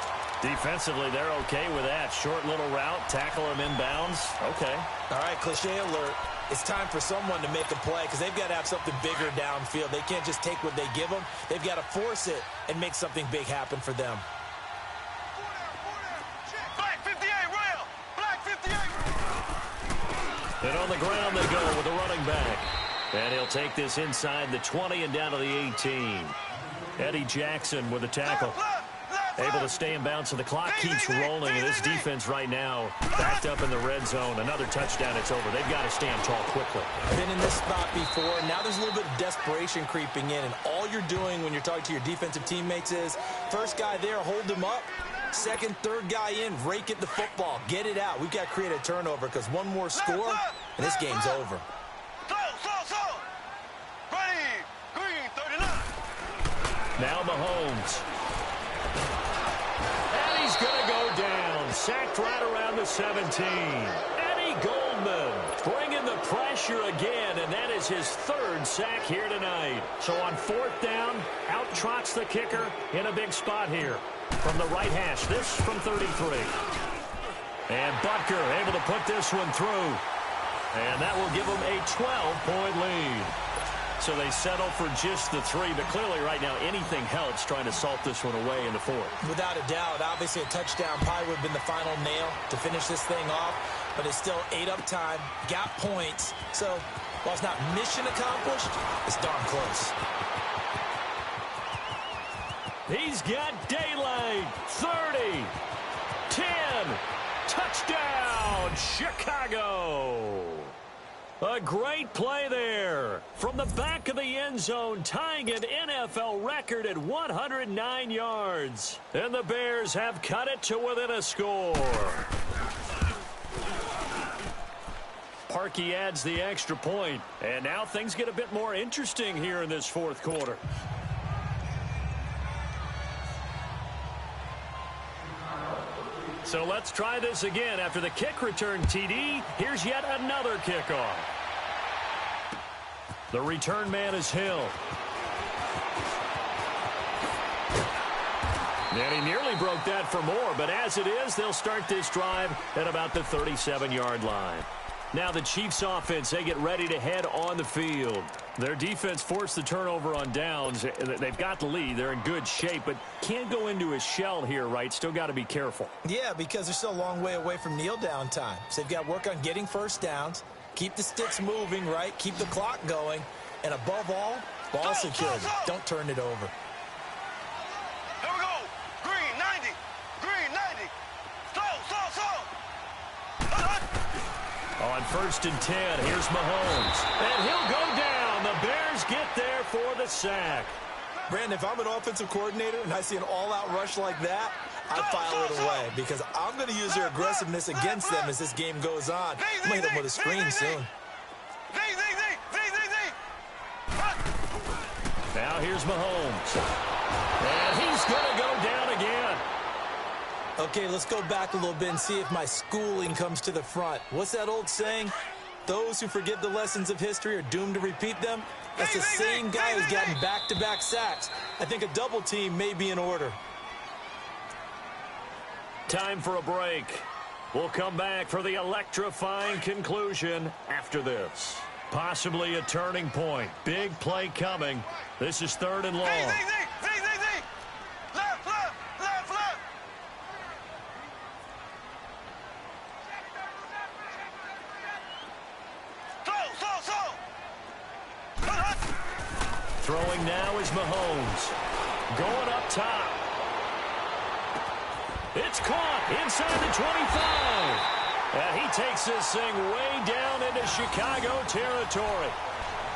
Defensively, they're okay with that. Short little route, tackle him inbounds. Okay. All right, cliche alert. It's time for someone to make a play because they've got to have something bigger downfield. They can't just take what they give them. They've got to force it and make something big happen for them. Black 58, rail. Black 58. And on the ground they go with the running back. And he'll take this inside the 20 and down to the 18. Eddie Jackson with the tackle. Able to stay in bounds, so the clock keeps rolling, and this defense right now backed up in the red zone. Another touchdown, it's over. They've got to stand tall quickly. Been in this spot before. Now there's a little bit of desperation creeping in, and all you're doing when you're talking to your defensive teammates is first guy there, hold him up. Second, third guy in, rake at the football. Get it out. We've got to create a turnover because one more score, and this game's over. So. Ready. Green 39. Now Mahomes. And he's going to go down. Sacked right around the 17. Eddie Goldman bringing the pressure again, and that is his 3rd sack here tonight. So on 4th down, out trots the kicker in a big spot here. From the right hash, this from 33. And Butker able to put this one through. And that will give them a 12-point lead. So they settle for just the 3, but clearly right now anything helps trying to salt this one away in the 4th. Without a doubt, obviously a touchdown probably would have been the final nail to finish this thing off, but it's still ate up time, got points. So while it's not mission accomplished, it's darn close. He's got daylight. 30, 10, touchdown, Chicago. A great play there from the back of the end zone, tying an NFL record at 109 yards. And the Bears have cut it to within a score. Parkey adds the extra point, and now things get a bit more interesting here in this 4th quarter. So let's try this again. After the kick return TD, here's yet another kickoff. The return man is Hill. And he nearly broke that for more, but as it is, they'll start this drive at about the 37-yard line. Now the Chiefs offense, they get ready to head on the field. Their defense forced the turnover on downs. They've got the lead. They're in good shape, but can't go into a shell here, right? Still got to be careful. Yeah, because they're still a long way away from kneel down time. So they've got to work on getting first downs, keep the sticks moving, right? Keep the clock going. And above all, ball security. Don't turn it over. Here we go. Green 90. Green 90. Slow. On 1st and 10, here's Mahomes. And he'll go down. The Bears get there for the sack. Brandon, if I'm an offensive coordinator and I see an all-out rush like that, I file it away because I'm going to use their aggressiveness against them as this game goes on. I'm going to hit them with a screen soon. Now here's Mahomes. And he's going to go down again. Okay, let's go back a little bit and see if my schooling comes to the front. What's that old saying? Those who forget the lessons of history are doomed to repeat them. That's the same guy who's gotten back-to-back sacks. I think a double team may be in order. Time for a break. We'll come back for the electrifying conclusion after this. Possibly a turning point. Big play coming. This is 3rd and long. Left. Slow. Throwing now is Mahomes. Going up top. It's caught inside the 25. And he takes this thing way down into Chicago territory.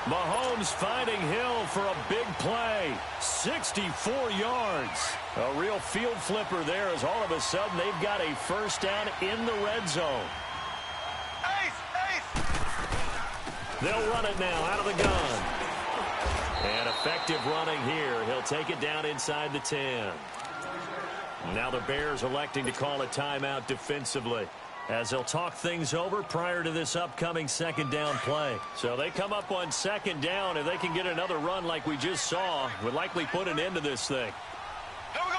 Mahomes finding Hill for a big play. 64 yards. A real field flipper there as all of a sudden they've got a first down in the red zone. Ace. They'll run it now out of the gun. And effective running here. He'll take it down inside the 10. Now the Bears electing to call a timeout defensively, as they'll talk things over prior to this upcoming 2nd down play. So they come up on 2nd down. If they can get another run like we just saw, would likely put an end to this thing. Here we go.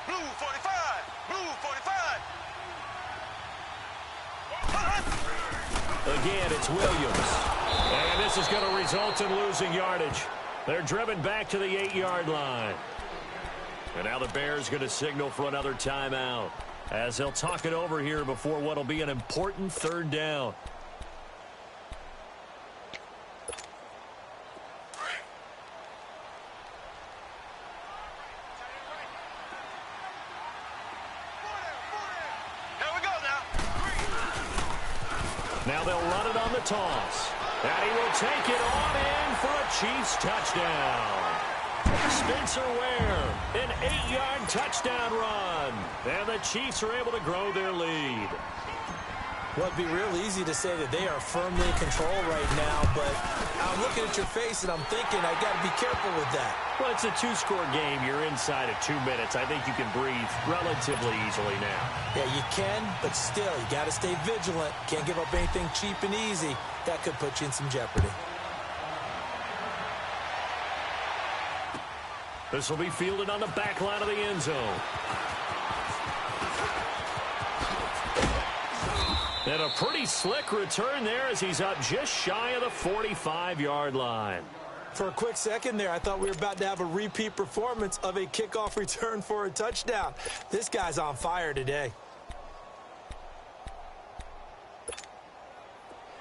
Blue 45. Again, it's Williams. And this is going to result in losing yardage. They're driven back to the 8-yard line. And now the Bears going to signal for another timeout, as they'll talk it over here before what will be an important 3rd down. Here we go now. Now they'll run it on the toss. And he will take it on in for a Chiefs touchdown. Spencer Ware, an 8-yard touchdown run. And the Chiefs are able to grow their lead. Well, it'd be real easy to say that they are firmly in control right now, but I'm looking at your face and I'm thinking I got to be careful with that. Well, it's a 2-score game. You're inside of 2 minutes. I think you can breathe relatively easily now. Yeah, you can, but still, you got to stay vigilant. Can't give up anything cheap and easy. That could put you in some jeopardy. This will be fielded on the back line of the end zone. And a pretty slick return there as he's up just shy of the 45-yard line. For a quick second there, I thought we were about to have a repeat performance of a kickoff return for a touchdown. This guy's on fire today.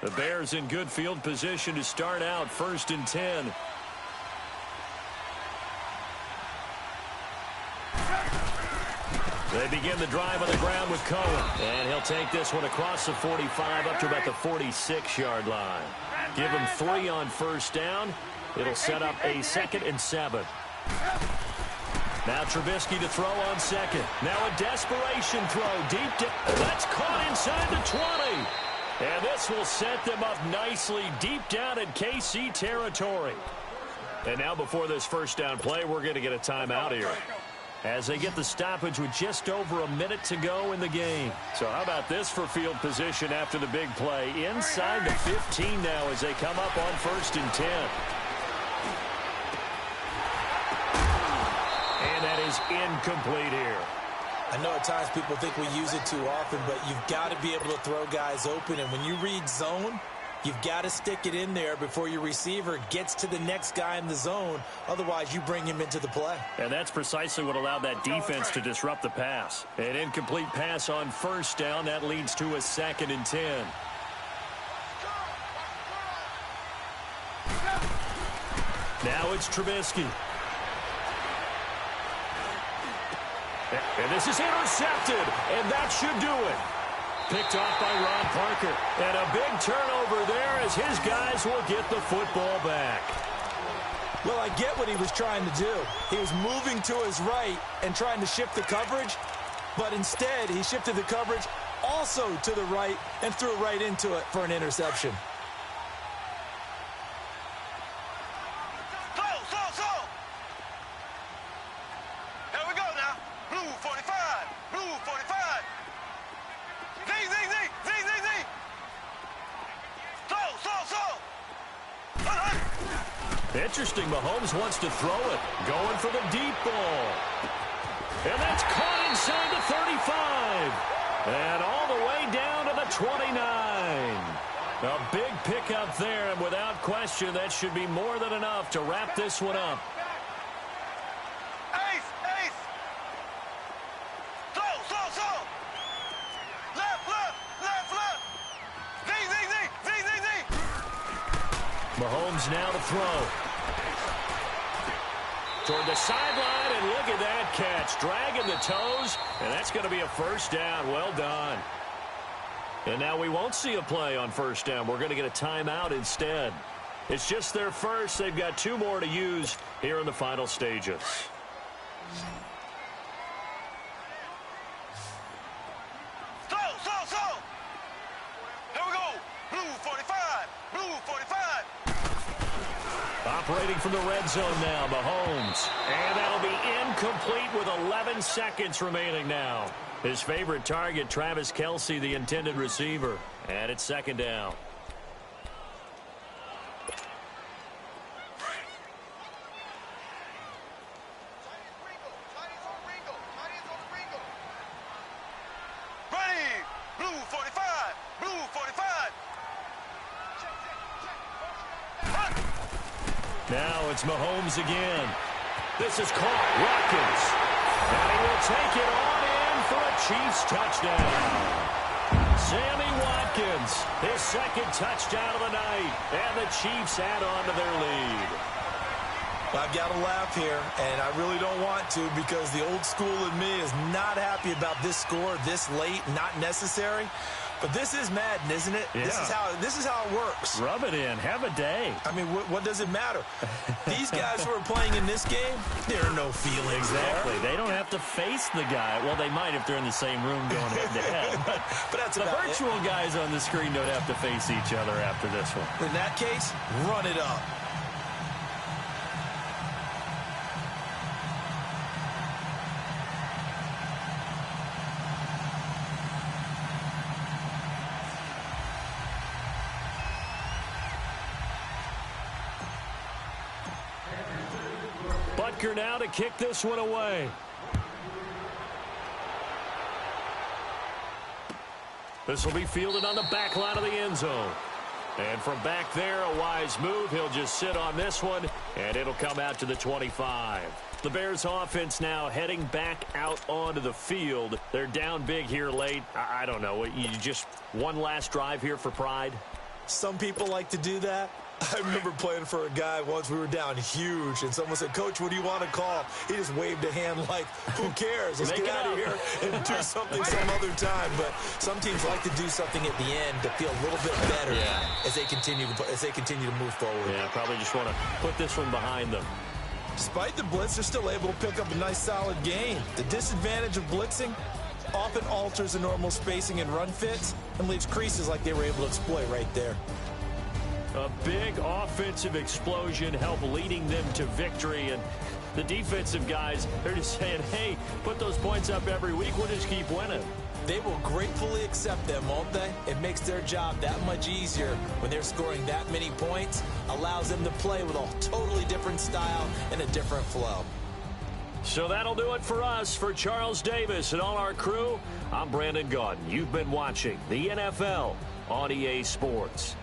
The Bears in good field position to start out 1st and 10. They begin the drive on the ground with Cohen. And he'll take this one across the 45 up to about the 46-yard line. Give him 3 on 1st down. It'll set up a 2nd and 7. Now Trubisky to throw on 2nd. Now a desperation throw deep down. That's caught inside the 20. And this will set them up nicely deep down in KC territory. And now before this 1st down play, we're going to get a timeout here. as they get the stoppage with just over a minute to go in the game. So how about this for field position after the big play? Inside the 15 now as they come up on 1st and 10. And that is incomplete here. I know at times people think we use it too often, but you've got to be able to throw guys open. And when you read zone, you've got to stick it in there before your receiver gets to the next guy in the zone. Otherwise, you bring him into the play. And that's precisely what allowed that defense to disrupt the pass. An incomplete pass on 1st down. That leads to a 2nd and 10. Now it's Trubisky. And this is intercepted, and that should do it. Picked off by Ron Parker. And a big turnover there as his guys will get the football back. Well, I get what he was trying to do. He was moving to his right and trying to shift the coverage, but instead he shifted the coverage also to the right and threw right into it for an interception. Interesting, Mahomes wants to throw it. Going for the deep ball. And that's caught inside the 35. And all the way down to the 29. A big pickup there, and without question, that should be more than enough to wrap this one up. Ace! Slow! Left! Z! Mahomes now to throw. Toward the sideline, and look at that catch. Dragging the toes, and that's going to be a 1st down. Well done. And now we won't see a play on 1st down. We're going to get a timeout instead. It's just their first. They've got 2 more to use here in the final stages. Slow! Here we go. Blue 45. Operating from the red zone now, Mahomes. And that'll be incomplete with 11 seconds remaining now. His favorite target, Travis Kelce, the intended receiver. And it's 2nd down. Ready. Blue 45. Now it's Mahomes again. This is caught. Watkins. And he will take it on in for a Chiefs touchdown. Sammy Watkins, his 2nd touchdown of the night. And the Chiefs add on to their lead. I've got to laugh here, and I really don't want to because the old school in me is not happy about this score this late, not necessary. But this is Madden, isn't it? Yeah. This is how it works. Rub it in. Have a day. I mean, what does it matter? These guys who are playing in this game, there are no feelings Exactly. there. They don't have to face the guy. Well, they might if they're in the same room going head-to-head. But that's the about virtual guys on the screen don't have to face each other after this one. In that case, run it up. Butker now to kick this one away. This will be fielded on the back line of the end zone. And from back there, a wise move. He'll just sit on this one, and it'll come out to the 25. The Bears offense now heading back out onto the field. They're down big here late. I don't know. You just one last drive here for pride? Some people like to do that. I remember playing for a guy once. We were down huge, and someone said, "Coach, what do you want to call?" He just waved a hand like, who cares? Let's get out of here and do something some other time. But some teams like to do something at the end to feel a little bit better as they continue to move forward. Yeah, probably just want to put this one behind them. Despite the blitz, they're still able to pick up a nice, solid gain. The disadvantage of blitzing often alters the normal spacing and run fits and leaves creases like they were able to exploit right there. A big offensive explosion helped leading them to victory, and The defensive guys, they're just saying, hey, put those points up every week. We'll just keep winning. They will gratefully accept them, won't they? It makes their job that much easier when they're scoring that many points. Allows them to play with a totally different style and a different flow. So that'll do it for us. For Charles Davis and all our crew, I'm Brandon Gaudin. You've been watching the NFL on EA Sports.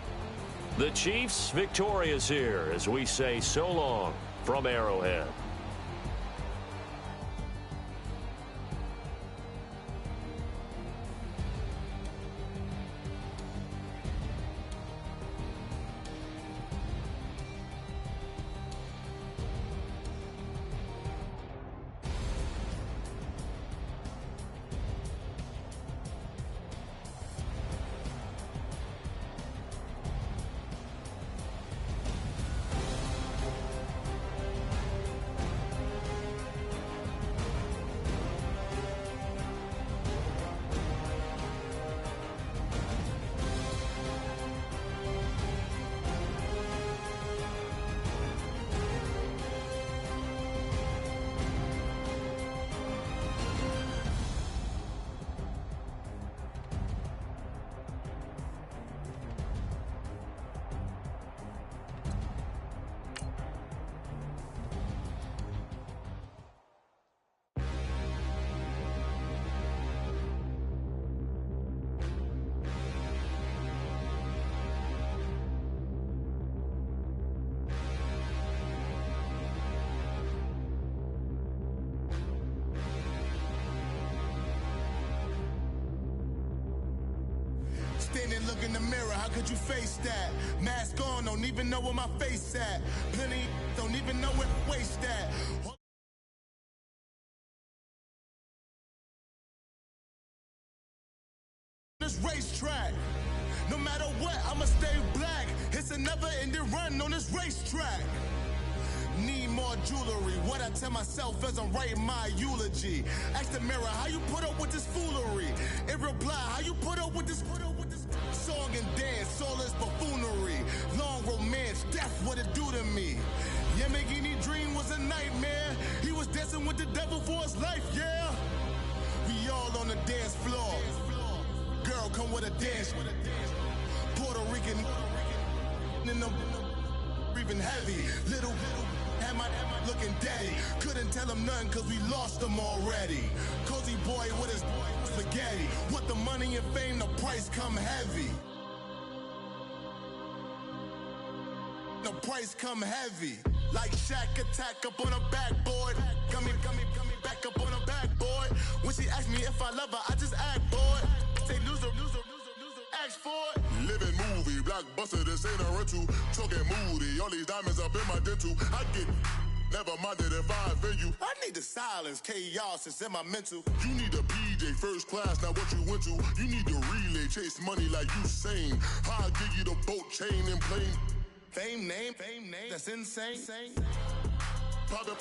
The Chiefs victorious here as we say so long from Arrowhead. Standing, look in the mirror, how could you face that? Mask on, don't even know where my face at. Plenty, don't even know where to waste that. This racetrack, no matter what, I'ma stay black. It's a never-ending run on this racetrack. Need more jewelry, what I tell myself as I'm writing my eulogy. Ask the mirror, how you put up with this foolery? It reply, how you put up with this song and dance, all this buffoonery. Long romance, death, what it do to me? Yamagini dream was a nightmare. He was dancing with the devil for his life, yeah. We all on the dance floor. Girl, come with a dance. Puerto Rican in the breathing heavy. Little had my looking daddy. Couldn't tell him nothing cause we lost him already. Cozy boy with his spaghetti. With the money and fame, the price come heavy. The price come heavy. Like Shaq attack up on a backboard. Gummy, back up on a backboard. When she asked me if I love her, I just act bored. Say loser, ask for it. Living movie, blockbuster, this ain't a rental. Talking moody, all these diamonds up in my dental. I get never minded if I offend you. I need the silence, chaos is in my mental. You need a PJ, first class, not what you went to. You need the relay, chase money like you sane. I'll give you the boat, chain, and plane. Fame name, that's insane. Private.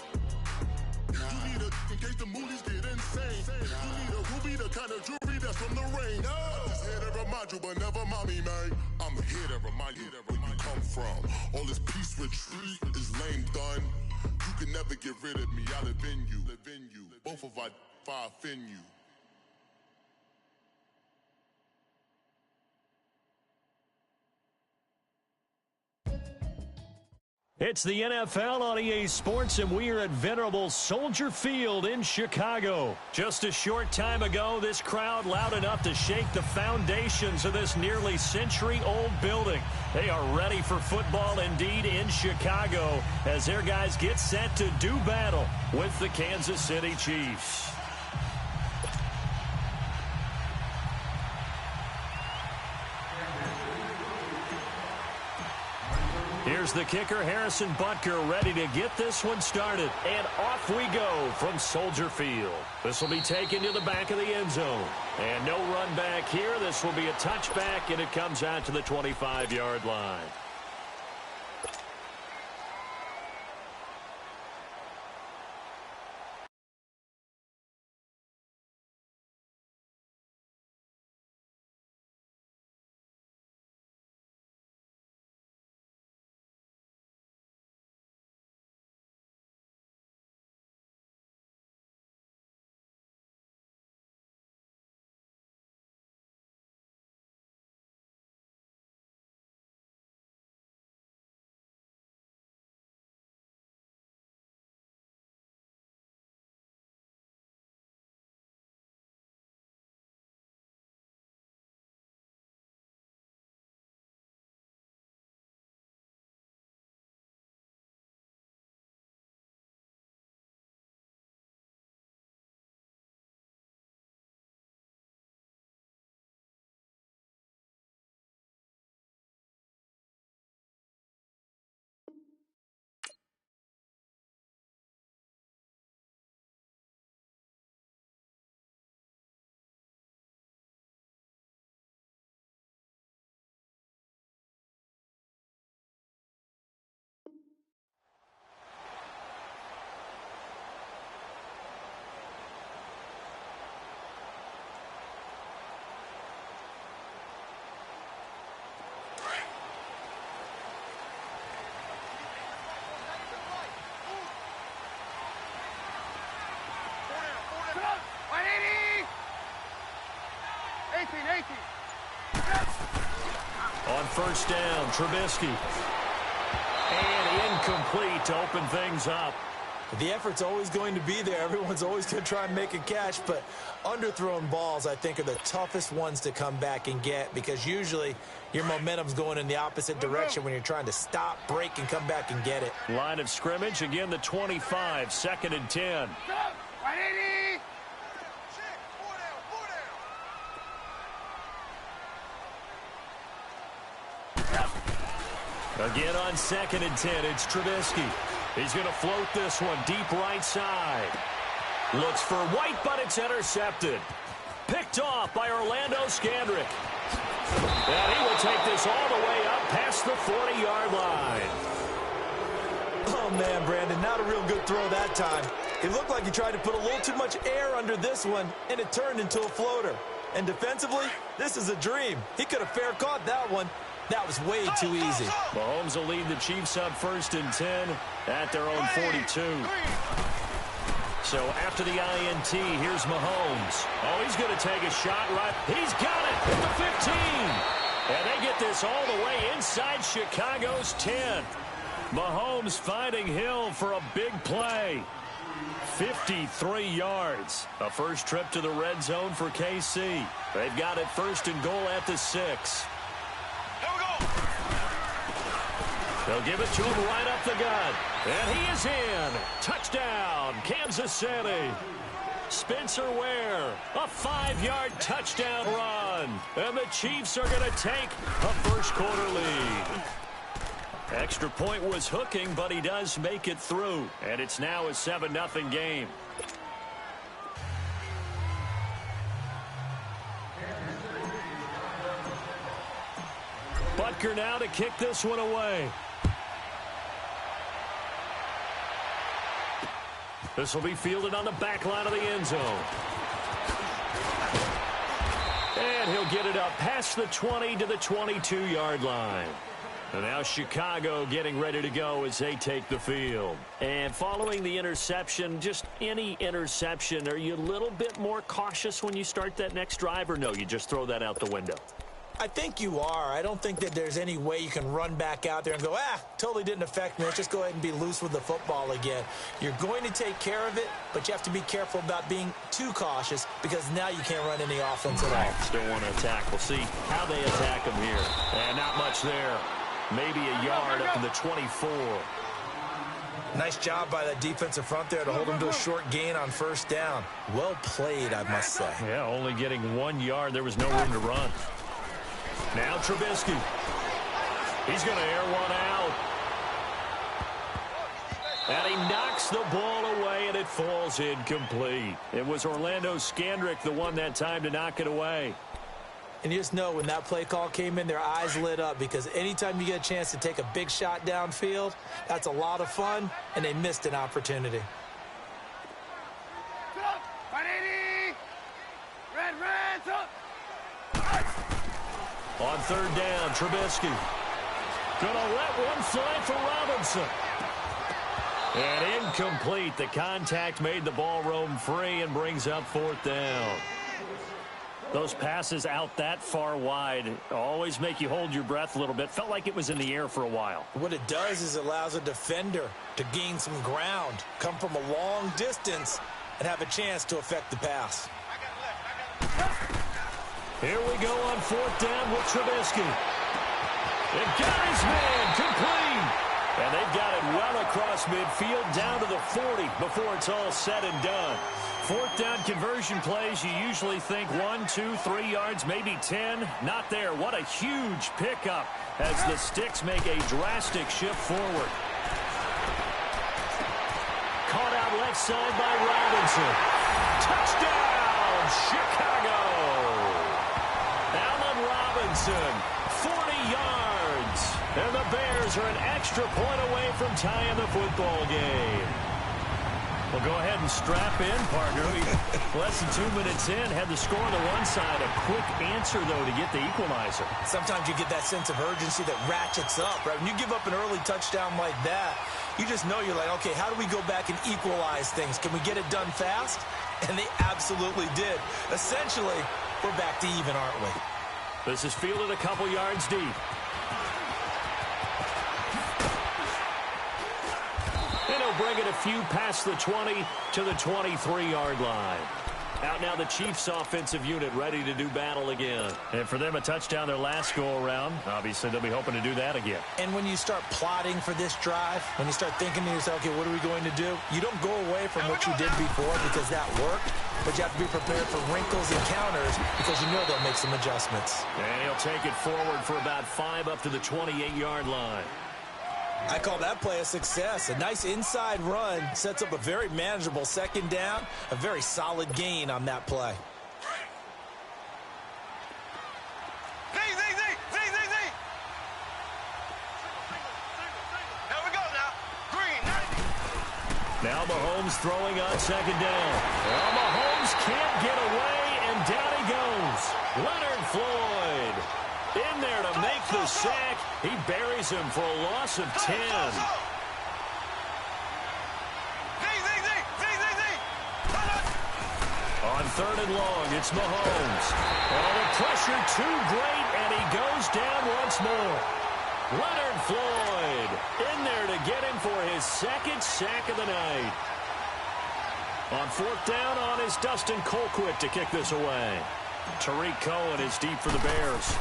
You need a, in case the movies get insane. You need a ruby, the kind of jewelry that's from the rain. No. I'm just here to remind you, but never mommy, man. I'm here to remind you where you come from. All this peace retreat is lame done. You can never get rid of me, I live in you. Both of our fire fin you. It's the NFL on EA Sports, and we are at venerable Soldier Field in Chicago. Just a short time ago, this crowd loud enough to shake the foundations of this nearly century-old building. They are ready for football indeed in Chicago as their guys get set to do battle with the Kansas City Chiefs. Here's the kicker, Harrison Butker, ready to get this one started. And off we go from Soldier Field. This will be taken to the back of the end zone. And no run back here. This will be a touchback, and it comes out to the 25-yard line. On first down, Trubisky. And incomplete to open things up. The effort's always going to be there. Everyone's always going to try and make a catch, but underthrown balls, I think, are the toughest ones to come back and get because usually your momentum's going in the opposite direction when you're trying to stop, break, and come back and get it. Line of scrimmage, again the 25, 2nd and 10. Again on 2nd and 10, it's Trubisky. He's going to float this one deep right side. Looks for White, but it's intercepted. Picked off by Orlando Scandrick. And he will take this all the way up past the 40-yard line. Oh, man, Brandon, not a real good throw that time. It looked like he tried to put a little too much air under this one, and it turned into a floater. And defensively, this is a dream. He could have fair caught that one. That was way too easy. Mahomes will lead the Chiefs up 1st and 10 at their own 42. So after the INT, here's Mahomes. Oh, he's going to take a shot right. He's got it at the 15. And they get this all the way inside Chicago's 10. Mahomes finding Hill for a big play. 53 yards. A first trip to the red zone for KC. They've got it 1st and goal at the 6. They'll give it to him right up the gut. And he is in. Touchdown, Kansas City. Spencer Ware, a 5-yard touchdown run. And the Chiefs are going to take a first-quarter lead. Extra point was hooking, but he does make it through. And it's now a 7-0 game. Butker now to kick this one away. This will be fielded on the back line of the end zone. And he'll get it up past the 20 to the 22-yard line. And now Chicago getting ready to go as they take the field. And following the interception, just any interception, are you a little bit more cautious when you start that next drive, or no, you just throw that out the window? I think you are. I don't think that there's any way you can run back out there and go, totally didn't affect me. Let's just go ahead and be loose with the football again. You're going to take care of it, but you have to be careful about being too cautious because now you can't run any offense at all. Still want to attack. We'll see how they attack him here. And not much there. Maybe a yard up to the 24. Nice job by that defensive front there to hold him to a short gain on first down. Well played, I must say. Yeah, only getting 1 yard. There was no room to run. Now Trubisky. He's going to air one out. And he knocks the ball away, and it falls incomplete. It was Orlando Scandrick the one that time to knock it away. And you just know when that play call came in, their eyes lit up because anytime you get a chance to take a big shot downfield, that's a lot of fun, and they missed an opportunity. On third down, Trubisky. Gonna let one fly for Robinson. And incomplete. The contact made the ball roam free and brings up 4th down. Those passes out that far wide always make you hold your breath a little bit. Felt like it was in the air for a while. What it does is it allows a defender to gain some ground, come from a long distance, and have a chance to affect the pass. Here we go on 4th down with Trubisky. And got his man complete. And they've got it well across midfield down to the 40 before it's all said and done. 4th down conversion plays, you usually think 1, 2, 3 yards, maybe 10. Not there. What a huge pickup as the Sticks make a drastic shift forward. Caught out left side by Robinson. Touchdown, Chicago. Allen Robinson, 40 yards. And the Bears are an extra point away from tying the football game. Well, go ahead and strap in, partner. Less than 2 minutes in, had the score on the one side. A quick answer, though, to get the equalizer. Sometimes you get that sense of urgency that ratchets up, right? When you give up an early touchdown like that, you just know you're like, okay, how do we go back and equalize things? Can we get it done fast? And they absolutely did. Essentially, we're back to even, aren't we? This is fielded a couple yards deep. bring it a few past the 20 to the 23-yard line. Out now the Chiefs offensive unit ready to do battle again. And for them, a touchdown their last go-around. Obviously, they'll be hoping to do that again. And when you start plotting for this drive, when you start thinking to yourself, okay, what are we going to do? You don't go away from what you did before because that worked, but you have to be prepared for wrinkles and counters because you know they'll make some adjustments. And he'll take it forward for about 5 up to the 28-yard line. I call that play a success. A nice inside run sets up a very manageable second down, a very solid gain on that play. Z. Here we go now. Green, 90. Now Mahomes throwing on second down. Well, Mahomes can't get away, and down he goes. Leonard Floyd in there to make the sack. He buries him for a loss of 10. On third and long, it's Mahomes. Oh, the pressure too great, and he goes down once more. Leonard Floyd in there to get him for his second sack of the night. On fourth down on is Dustin Colquitt to kick this away. Tariq Cohen is deep for the Bears.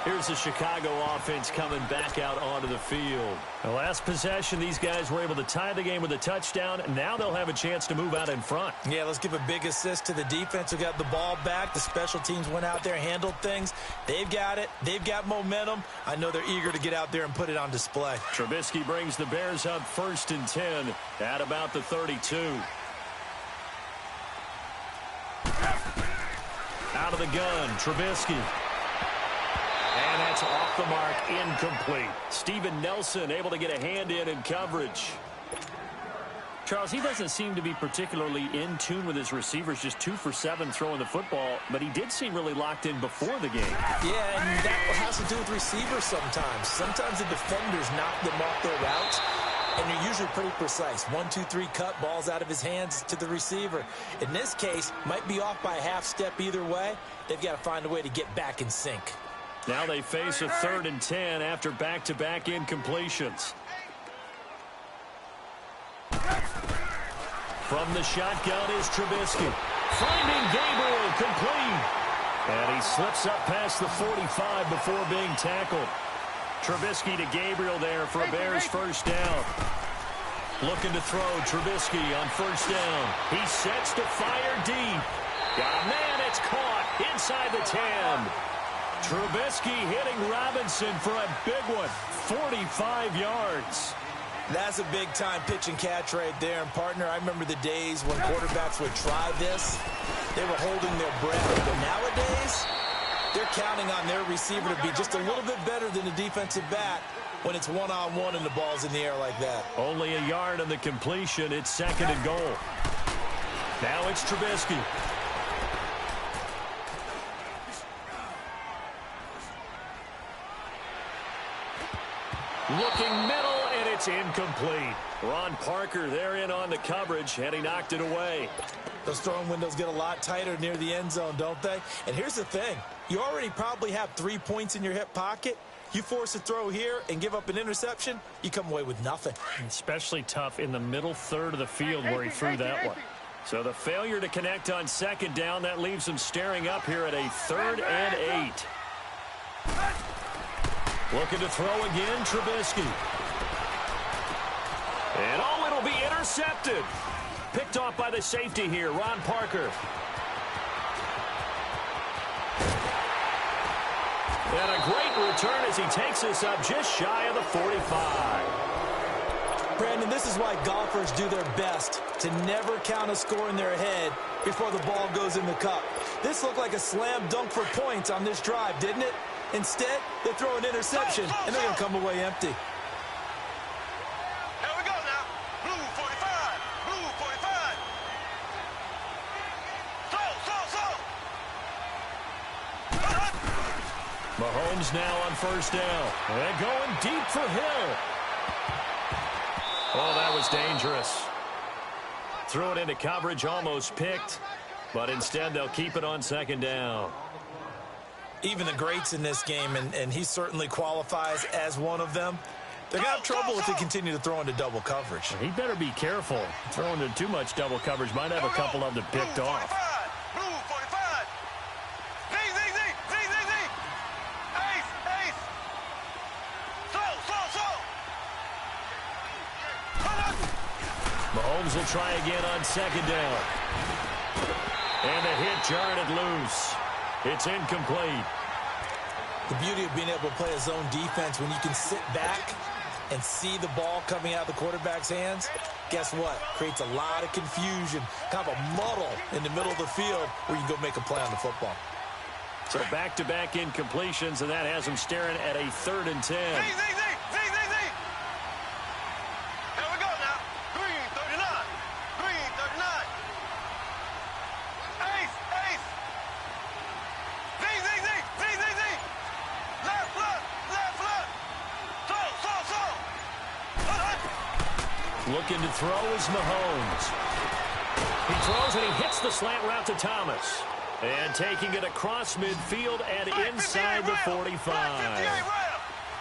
Here's the Chicago offense coming back out onto the field. The last possession, these guys were able to tie the game with a touchdown. Now they'll have a chance to move out in front. Yeah, let's give a big assist to the defense who got the ball back. The special teams went out there, handled things. They've got it. They've got momentum. I know they're eager to get out there and put it on display. Trubisky brings the Bears up 1st and 10 at about the 32. Out of the gun, Trubisky. And that's off the mark, incomplete. Steven Nelson able to get a hand in coverage. Charles, he doesn't seem to be particularly in tune with his receivers, just 2 for 7 throwing the football, but he did seem really locked in before the game. Yeah, and that has to do with receivers sometimes. Sometimes the defenders knock them off their routes, and they're usually pretty precise. 1, 2, 3 cut, balls out of his hands to the receiver. In this case, might be off by a half step either way. They've got to find a way to get back in sync. Now they face a 3rd and 10 after back-to-back incompletions. From the shotgun is Trubisky. Finding Gabriel complete. And he slips up past the 45 before being tackled. Trubisky to Gabriel there for a Bears first down. Looking to throw Trubisky on first down. He sets to fire deep. Got a man, it's caught inside the 10. Trubisky hitting Robinson for a big one, 45 yards. That's a big-time pitch and catch right there. And, partner, I remember the days when quarterbacks would try this. They were holding their breath. But nowadays, they're counting on their receiver to be just a little bit better than the defensive back when it's one-on-one and the ball's in the air like that. Only a yard on the completion. It's 2nd and goal. Now it's Trubisky. Looking middle, and it's incomplete. Ron Parker there in on the coverage, and he knocked it away. Those throwing windows get a lot tighter near the end zone, don't they? And here's the thing. You already probably have 3 points in your hip pocket. You force a throw here and give up an interception, you come away with nothing. Especially tough in the middle third of the field where he threw that one. So the failure to connect on second down, that leaves him staring up here at a 3rd and 8. Looking to throw again, Trubisky. And it'll be intercepted. Picked off by the safety here, Ron Parker. And a great return as he takes us up just shy of the 45. Brandon, this is why golfers do their best to never count a score in their head before the ball goes in the cup. This looked like a slam dunk for points on this drive, didn't it? Instead, they throw an interception, and they're going to come away empty. Here we go now. Blue 45. Blue 45. Throw. Mahomes now on first down. And going deep for Hill. Oh, that was dangerous. Threw it into coverage, almost picked. But instead, they'll keep it on second down. even the greats in this game, and he certainly qualifies as one of them. They're going to have trouble if they continue to throw into double coverage. He better be careful. Throwing into too much double coverage might have a couple of them picked off. Blue 45. Z. Ace. Slow. Mahomes will try again on second down. And the hit jarred it loose. It's incomplete. The beauty of being able to play a zone defense when you can sit back and see the ball coming out of the quarterback's hands, guess what? Creates a lot of confusion, kind of a muddle in the middle of the field where you can go make a play on the football. So back-to-back incompletions, and that has him staring at a 3rd and 10. Z. Here we go now. Green 39. Ace. Z. Left foot. Slow. Looking to throw is Mahomes. He throws and he hits the slant route to Thomas. And taking it across midfield and inside the 45.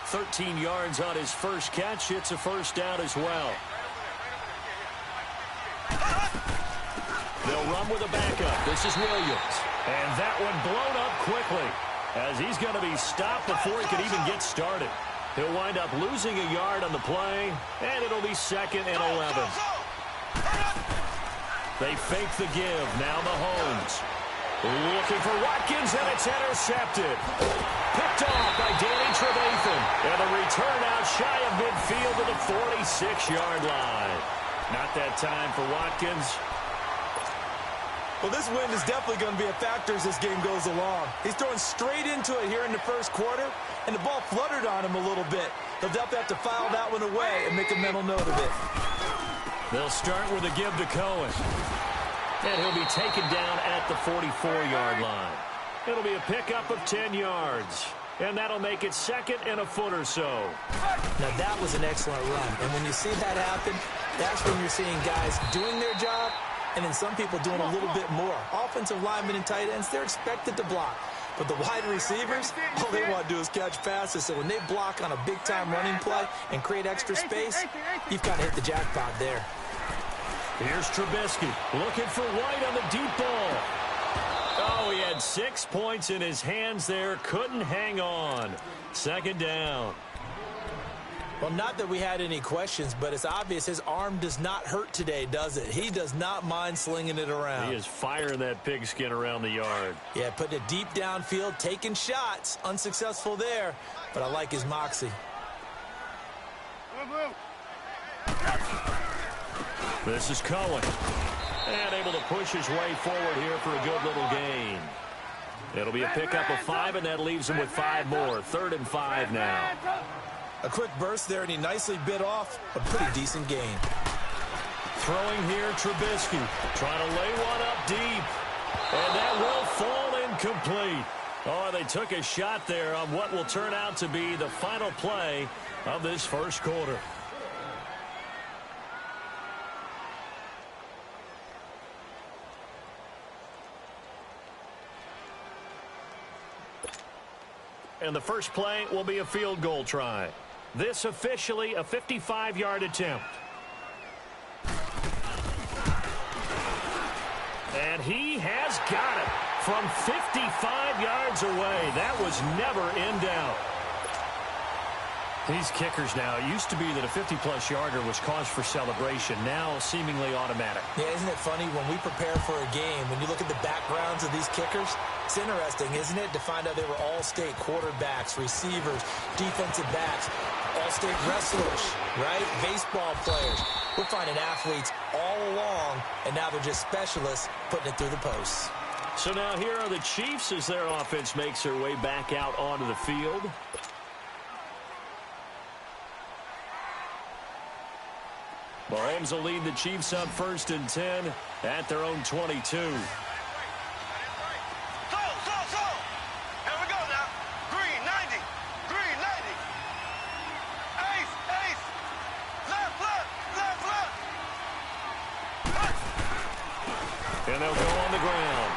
13 yards on his first catch. It's a first down as well. They'll run with a backup. This is Williams. And that one blown up quickly as he's going to be stopped before he can even get started. He'll wind up losing a yard on the play, and it'll be 2nd and 11. They fake the give. Now Mahomes. Looking for Watkins, and it's intercepted. Picked off by Danny Trevathan. And a return out shy of midfield to the 46-yard line. Not that time for Watkins. Well, this wind is definitely going to be a factor as this game goes along. He's throwing straight into it here in the first quarter, and the ball fluttered on him a little bit. They'll definitely have to file that one away and make a mental note of it. They'll start with a give to Cohen. And he'll be taken down at the 44-yard line. It'll be a pickup of 10 yards. And that'll make it 2nd and a foot or so. Now, that was an excellent run. And when you see that happen, that's when you're seeing guys doing their job and then some people doing a little bit more. Offensive linemen and tight ends, they're expected to block. But the wide receivers, all they want to do is catch passes. So when they block on a big-time running play and create extra space, you've got to hit the jackpot there. Here's Trubisky looking for White on the deep ball. Oh, he had 6 points in his hands there. Couldn't hang on. 2nd down. Well, not that we had any questions, but it's obvious his arm does not hurt today, does it? He does not mind slinging it around. He is firing that pigskin around the yard. Yeah, putting it deep downfield, taking shots. Unsuccessful there, but I like his moxie. This is Cohen. And able to push his way forward here for a good little gain. It'll be a pickup of 5, and that leaves him with 5 more. 3rd and 5 now. A quick burst there, and he nicely bit off a pretty decent gain. Throwing here, Trubisky. Trying to lay one up deep. And that will fall incomplete. Oh, they took a shot there on what will turn out to be the final play of this first quarter. And the first play will be a field goal try. This officially a 55-yard attempt. And he has got it from 55 yards away. That was never in doubt. These kickers now, it used to be that a 50-plus yarder was cause for celebration. Now seemingly automatic. Yeah, isn't it funny when we prepare for a game, when you look at the backgrounds of these kickers, it's interesting, isn't it, to find out they were all-state quarterbacks, receivers, defensive backs, all-state wrestlers, right? Baseball players. We're finding athletes all along, and now they're just specialists putting it through the posts. So now here are the Chiefs as their offense makes their way back out onto the field. Mahomes will lead the Chiefs up 1st and 10 at their own 22. So. Here we go now. Green 90. Ace. Left. And they'll go on the ground.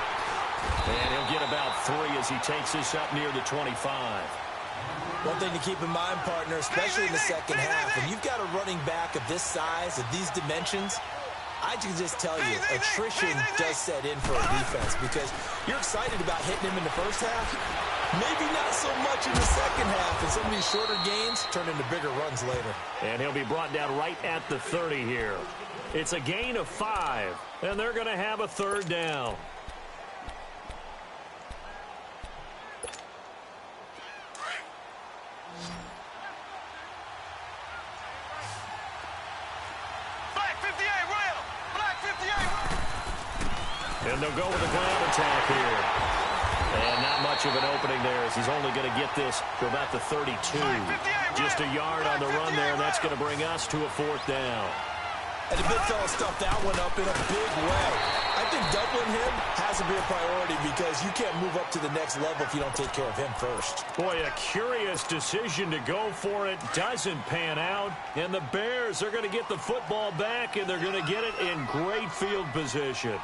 And he'll get about 3 as he takes this up near the 25. One thing to keep in mind, partner, especially in the second half, when you've got a running back of this size, of these dimensions, I can just tell you, attrition does set in for a defense because you're excited about hitting him in the first half. Maybe not so much in the second half, and some of these shorter gains turn into bigger runs later. And he'll be brought down right at the 30 here. It's a gain of 5, and they're going to have a third down. And they'll go with a ground attack here. And not much of an opening there as he's only going to get this to about the 32. Just a yard on the run there, and that's going to bring us to a fourth down. And the big fella stuffed that one up in a big way. I think doubling him has to be a priority because you can't move up to the next level if you don't take care of him first. Boy, a curious decision to go for it. Doesn't pan out. And the Bears are going to get the football back, and they're going to get it in great field position.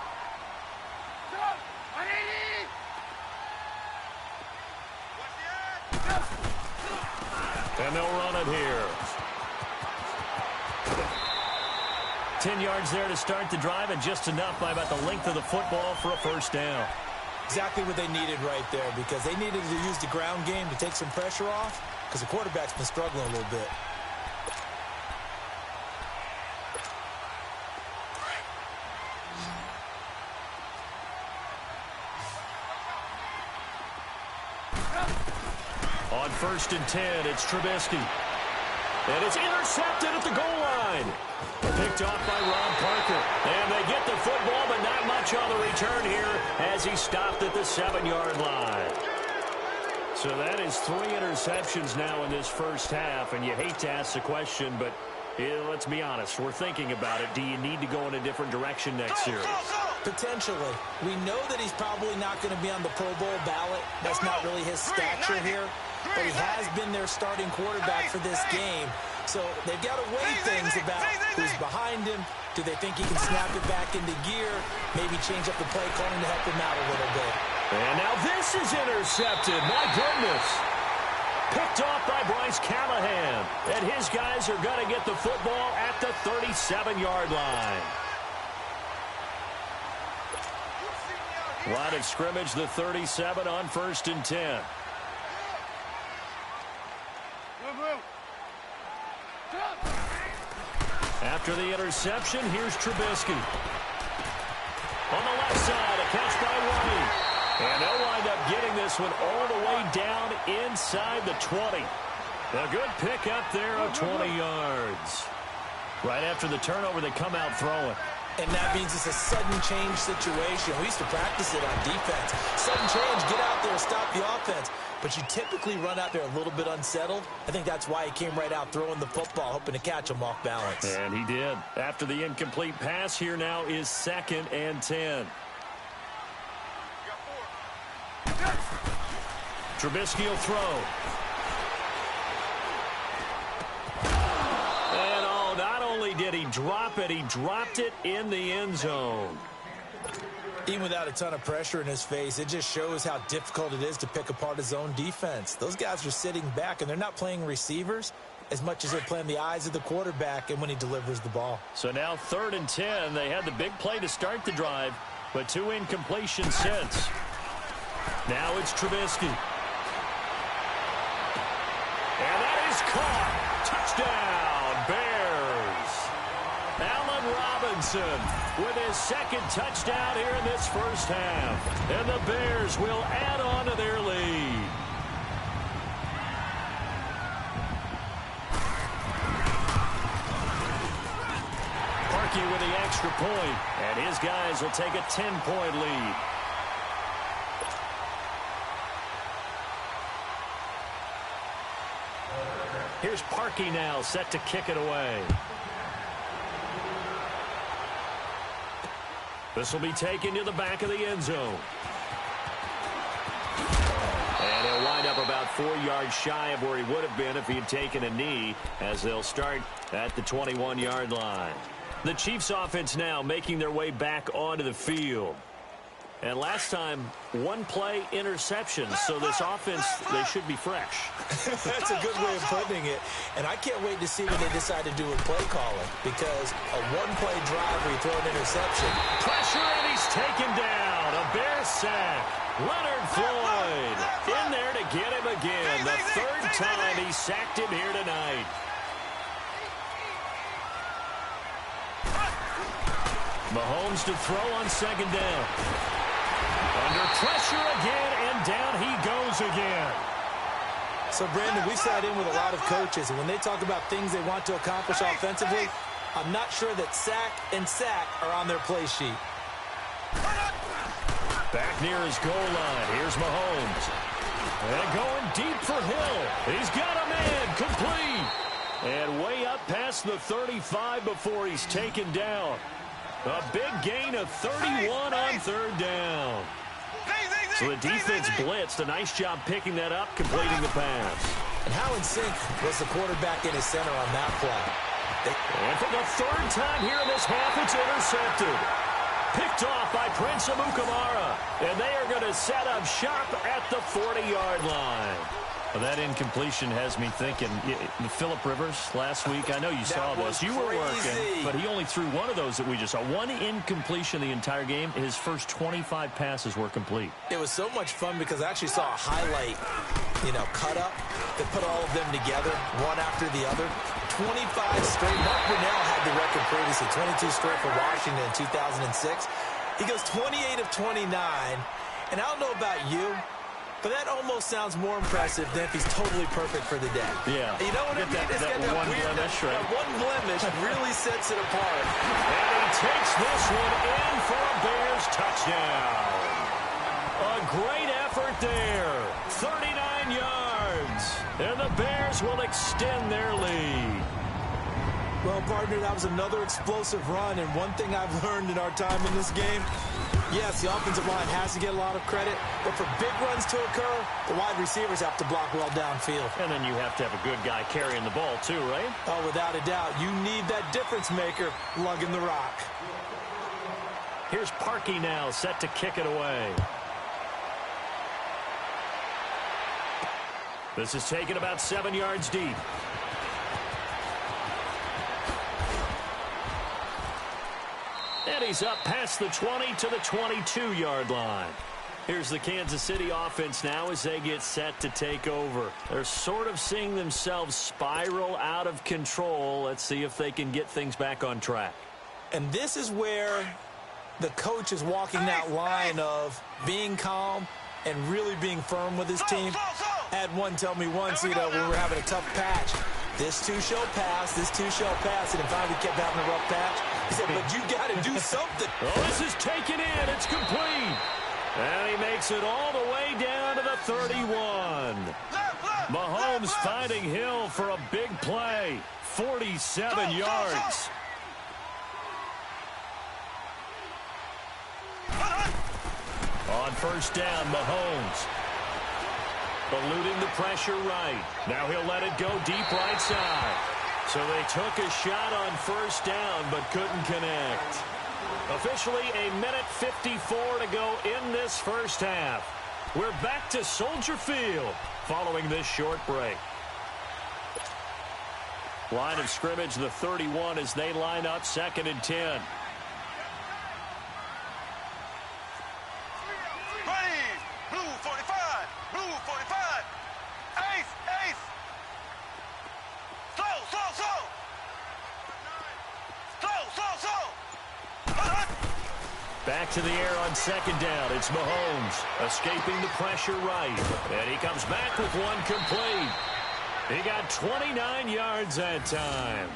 And they'll run it here. 10 yards there to start the drive, and just enough by about the length of the football for a first down. Exactly what they needed right there because they needed to use the ground game to take some pressure off because the quarterback's been struggling a little bit. On 1st and 10, it's Trubisky. And it's intercepted at the goal line. Picked off by Rob Parker. And they get the football, but not much on the return here as he stopped at the 7-yard line. So that is 3 interceptions now in this first half. And you hate to ask the question, but let's be honest. We're thinking about it. Do you need to go in a different direction next series? Potentially. We know that he's probably not going to be on the Pro Bowl ballot. That's not really his stature here. But he has been their starting quarterback for this game. So they've got to weigh things about who's behind him. Do they think he can snap it back into gear? Maybe change up the play calling to help him out a little bit. And now this is intercepted. My goodness. Picked off by Bryce Callahan. And his guys are going to get the football at the 37-yard line. Line of scrimmage, the 37 on 1st and 10. After the interception, here's Trubisky. On the left side, a catch by White. And they'll wind up getting this one all the way down inside the 20. A good pick up there of 20 yards. Right after the turnover, they come out throwing. And that means it's a sudden change situation. We used to practice it on defense. Sudden change, get out there, stop the offense. But you typically run out there a little bit unsettled. I think that's why he came right out throwing the football, hoping to catch him off balance. And he did. After the incomplete pass, here now is 2nd and 10. Trubisky will throw. Did he drop it? He dropped it in the end zone. Even without a ton of pressure in his face, it just shows how difficult it is to pick apart his own defense. Those guys are sitting back, and they're not playing receivers as much as they're playing the eyes of the quarterback and when he delivers the ball. So now 3rd and 10. They had the big play to start the drive, but 2 incompletions since. Now it's Trubisky. And that is caught. Touchdown, Bears. Allen Robinson with his 2nd touchdown here in this first half. And the Bears will add on to their lead. Parkey with the extra point, and his guys will take a 10-point lead. Here's Parkey now set to kick it away. This will be taken to the back of the end zone. And he'll wind up about 4 yards shy of where he would have been if he had taken a knee, as they'll start at the 21-yard line. The Chiefs offense now making their way back onto the field. And last time, one-play interception. So this offense, they should be fresh. That's a good way of putting it. And I can't wait to see what they decide to do with play calling, because a one-play drive where you throw an interception. Pressure, and he's taken down. A Bear sack. Leonard Floyd in there to get him again. The third time he sacked him here tonight. Mahomes to throw on second down. Under pressure again, and down he goes again. So, Brandon, we sat in with a lot of coaches, and when they talk about things they want to accomplish offensively, I'm not sure that sack and sack are on their play sheet. Back near his goal line. Here's Mahomes. And going deep for Hill. He's got a man. Complete. And way up past the 35 before he's taken down. A big gain of 31 on third down. So the defense blitzed. A nice job picking that up, completing the pass. And how in sync was the quarterback in his center on that play? And for the third time here in this half, it's intercepted. Picked off by Prince Amukamara. And they are going to set up shop at the 40-yard line. Well, that incompletion has me thinking. Phillip Rivers last week, I know you saw this. You were working, but he only threw one of those that we just saw. One incompletion the entire game. His first 25 passes were complete. It was so much fun because I actually saw a highlight, cut up that put all of them together, one after the other. 25 straight. Mark Brunell had the record previously, 22 straight for Washington in 2006. He goes 28 of 29, and I don't know about you, but that almost sounds more impressive than if he's totally perfect for the day. Yeah. You know what I mean? It's got that one weird, blemish, right? That one blemish really sets it apart. And he takes this one in for a Bears touchdown. A great effort there. 39 yards. And the Bears will extend their lead. Well, partner, that was another explosive run, and one thing I've learned in our time in this game, yes, the offensive line has to get a lot of credit, but for big runs to occur, the wide receivers have to block well downfield. And then you have to have a good guy carrying the ball too, right? Oh, without a doubt. You need that difference maker lugging the rock. Here's Parkey now, set to kick it away. This is taken about 7 yards deep. And he's up past the 20 to the 22-yard line. Here's the Kansas City offense now as they get set to take over. They're sort of seeing themselves spiral out of control. Let's see if they can get things back on track. And this is where the coach is walking that line of being calm and really being firm with his team. I had one tell me once, when we were having a tough patch, this too shall pass, this too shall pass, and finally kept having a rough patch. He said, but you got to do something. Oh, this is taken in. It's complete. And he makes it all the way down to the 31. Mahomes finding Hill for a big play. 47 yards. On first down, Mahomes. Eluding the pressure right. Now he'll let it go deep right side. So they took a shot on first down but couldn't connect. Officially a minute 54 to go in this first half. We're back to Soldier Field following this short break. Line of scrimmage, the 31 as they line up 2nd and 10. Blue 45, blue 45. Ace, ace. Slow. Back to the air on 2nd down. It's Mahomes escaping the pressure right. And he comes back with one complete. He got 29 yards that time.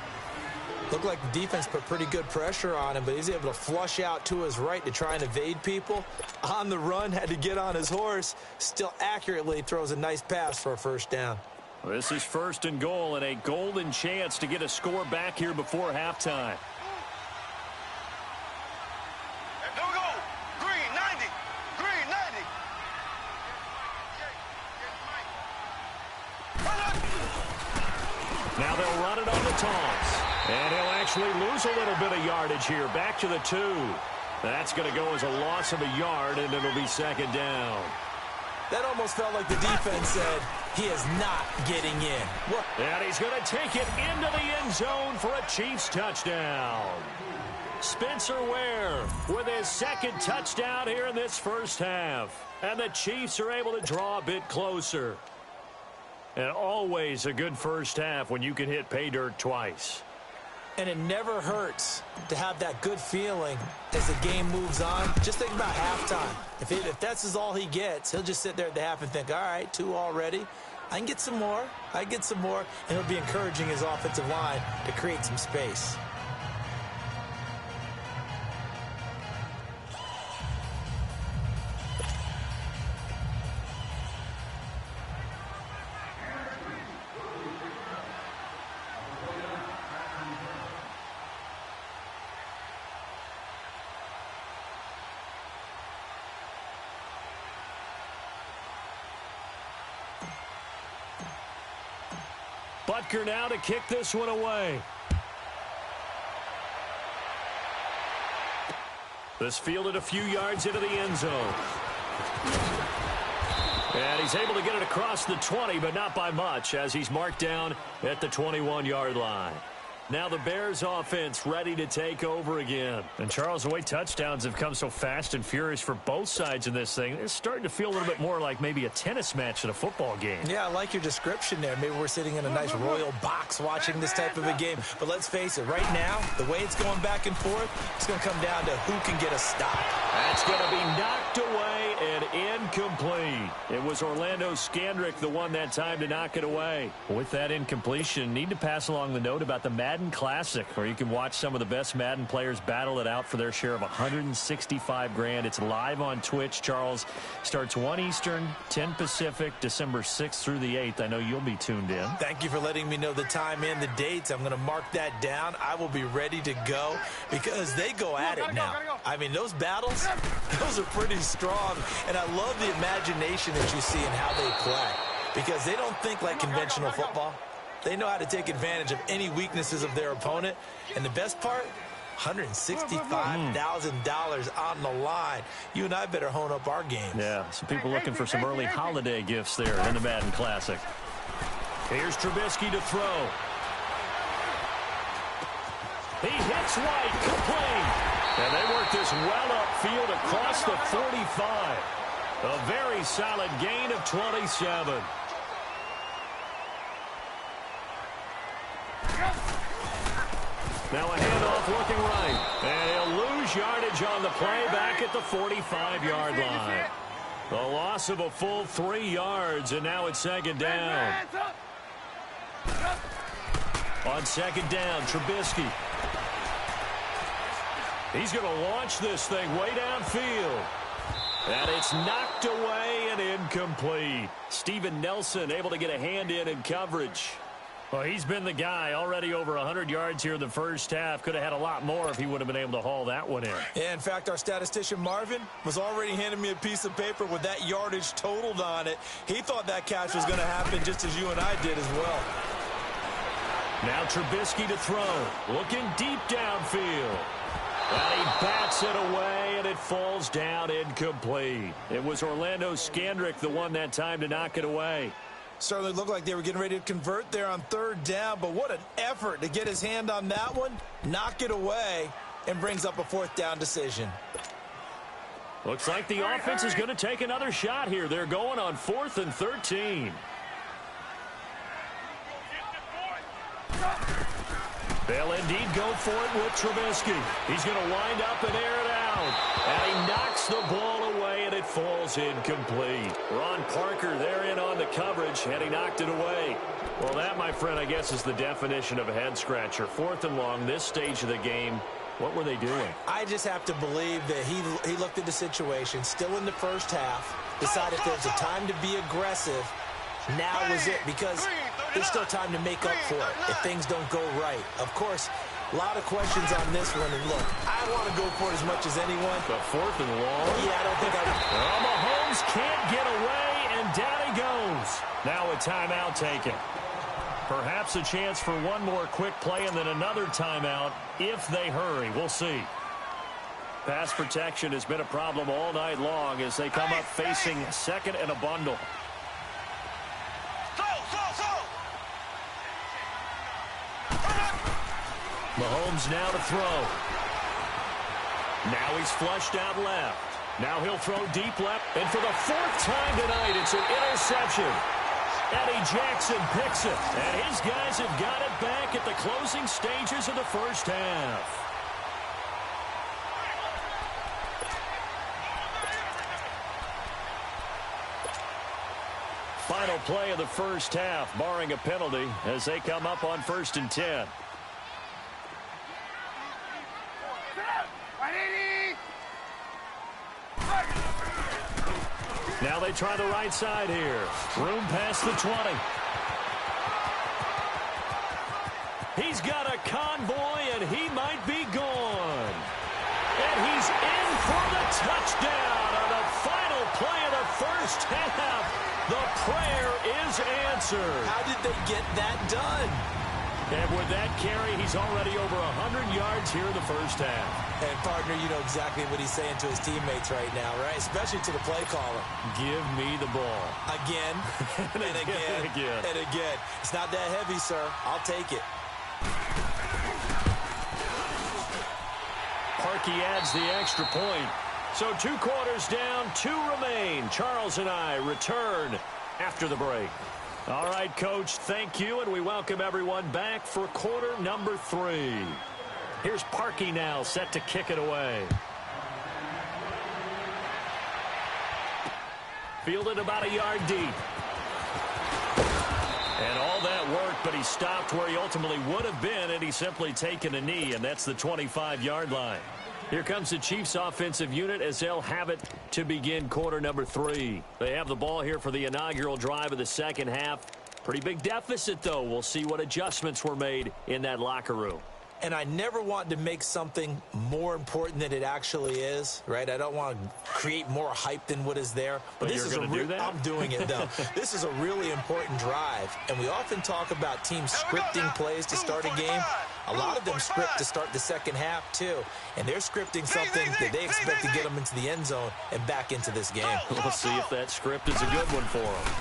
Looked like the defense put pretty good pressure on him, but he's able to flush out to his right to try and evade people. On the run, had to get on his horse. Still accurately throws a nice pass for a first down. This is 1st and goal and a golden chance to get a score back here before halftime. There we go. Green 90. Green 90. Now they'll run it on the toss. And he'll actually lose a little bit of yardage here. Back to the 2. That's going to go as a loss of a yard, and it'll be second down. That almost felt like the defense said, he is not getting in. What? And he's going to take it into the end zone for a Chiefs touchdown. Spencer Ware with his second touchdown here in this first half. And the Chiefs are able to draw a bit closer. And always a good first half when you can hit pay dirt twice. And it never hurts to have that good feeling as the game moves on. Just think about halftime. If that's all he gets, he'll just sit there at the half and think, all right, 2 already. I can get some more. I can get some more. And he'll be encouraging his offensive line to create some space. Butker now to kick this one away. This fielded a few yards into the end zone. And he's able to get it across the 20, but not by much, as he's marked down at the 21-yard line. Now the Bears offense ready to take over again. And Charles, the way touchdowns have come so fast and furious for both sides in this thing, it's starting to feel a little bit more like maybe a tennis match in a football game. Yeah, I like your description there. Maybe we're sitting in a nice royal box watching this type of a game. But let's face it, right now, the way it's going back and forth, it's going to come down to who can get a stop. That's going to be knocked away and incomplete. It was Orlando Scandrick the one that time to knock it away. With that incompletion, need to pass along the note about the Madden Classic, where you can watch some of the best Madden players battle it out for their share of $165,000. It's live on Twitch, Charles. Starts 1 Eastern, 10 Pacific, December 6th through the 8th. I know you'll be tuned in. Thank you for letting me know the time and the dates. I'm going to mark that down. I will be ready to go because they go at it now. I mean, those battles, those are pretty strong, and I love the imagination that you see in how they play because they don't think like conventional football. They know how to take advantage of any weaknesses of their opponent. And the best part, $165,000 on the line. You and I better hone up our games. Yeah, some people looking for some early holiday gifts there in the Madden Classic. Here's Trubisky to throw. He hits White, complete. And they work this well upfield across the 45. A very solid gain of 27. Now a handoff looking right. And he'll lose yardage on the play back at the 45-yard line. The loss of a full 3 yards, and now it's second down. On second down, Trubisky. He's going to launch this thing way downfield. And it's knocked away and incomplete. Steven Nelson able to get a hand in coverage. Well, he's been the guy, already over 100 yards here in the first half. Could have had a lot more if he would have been able to haul that one in. Yeah, in fact, our statistician Marvin was already handing me a piece of paper with that yardage totaled on it. He thought that catch was going to happen just as you and I did as well. Now Trubisky to throw. Looking deep downfield. And he bats it away, and it falls down incomplete. It was Orlando Scandrick the one that time to knock it away. Certainly looked like they were getting ready to convert there on third down, but what an effort to get his hand on that one, knock it away, and brings up a fourth down decision. Looks like the offense is going to take another shot here. They're going on 4th and 13. They'll indeed go for it with Trubisky. He's going to wind up and air it out. And he knocks the ball away, and it falls incomplete. Ron Parker there in on the coverage, and he knocked it away. Well, that, my friend, I guess is the definition of a head-scratcher. 4th and long, this stage of the game. What were they doing? I just have to believe that he looked at the situation, still in the first half, decided there's a time to be aggressive. Now is it, because there's still time to make up for it if things don't go right. Of course, a lot of questions on this one. And look, I want to go for it as much as anyone. But 4th and long? Yeah, I don't think I would. Well, Mahomes can't get away, and down he goes. Now a timeout taken. Perhaps a chance for one more quick play and then another timeout if they hurry. We'll see. Pass protection has been a problem all night long as they come up facing second and a bundle. Mahomes now to throw. Now he's flushed out left. Now he'll throw deep left. And for the fourth time tonight, it's an interception. Eddie Jackson picks it. And his guys have got it back at the closing stages of the first half. Final play of the first half, barring a penalty, as they come up on 1st and 10. Now they try the right side here. Room past the 20. He's got a convoy, and he might be gone. And he's in for the touchdown on the final play of the first half. The prayer is answered. How did they get that done? And with that carry, he's already over 100 yards here in the first half. And, partner, you know exactly what he's saying to his teammates right now, right? Especially to the play caller. Give me the ball. Again, and again, and again. It's not that heavy, sir. I'll take it. Parkey adds the extra point. So 2 quarters down, 2 remain. Charles and I return after the break. All right, Coach, thank you, and we welcome everyone back for quarter number 3. Here's Parkey now, set to kick it away. Fielded about a yard deep. And all that work, but he stopped where he ultimately would have been, and he's simply taken a knee, and that's the 25-yard line. Here comes the Chiefs offensive unit as they'll have it to begin quarter number 3. They have the ball here for the inaugural drive of the second half. Pretty big deficit, though. We'll see what adjustments were made in that locker room. And I never want to make something more important than it actually is, right? I don't want to create more hype than what is there. But this is going to do that? I'm doing it, though. This is a really important drive. And we often talk about teams scripting plays to start a game. A lot of them script to start the second half, too. And they're scripting something that they expect to get them into the end zone and back into this game. We'll see if that script is a good one for them.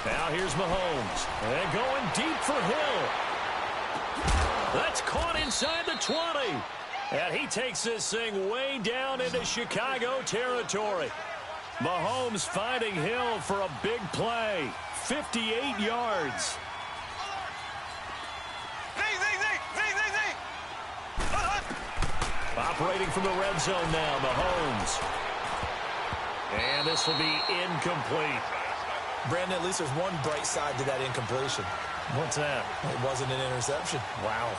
Now here's Mahomes. And going deep for Hill. That's caught inside the 20. And he takes this thing way down into Chicago territory. Mahomes finding Hill for a big play. 58 yards. Operating from the red zone now, Mahomes. And this will be incomplete. Brandon, at least there's one bright side to that incompletion. What's that? It wasn't an interception. Wow.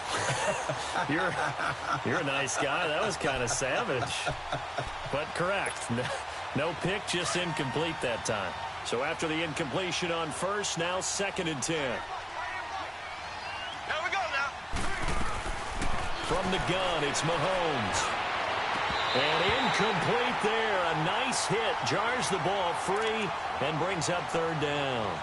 You're a nice guy. That was kind of savage. But correct. No pick, just incomplete that time. So after the incompletion on first, now 2nd and 10. Here we go now. From the gun, it's Mahomes. And incomplete there. A nice hit. Jars the ball free and brings up 3rd down.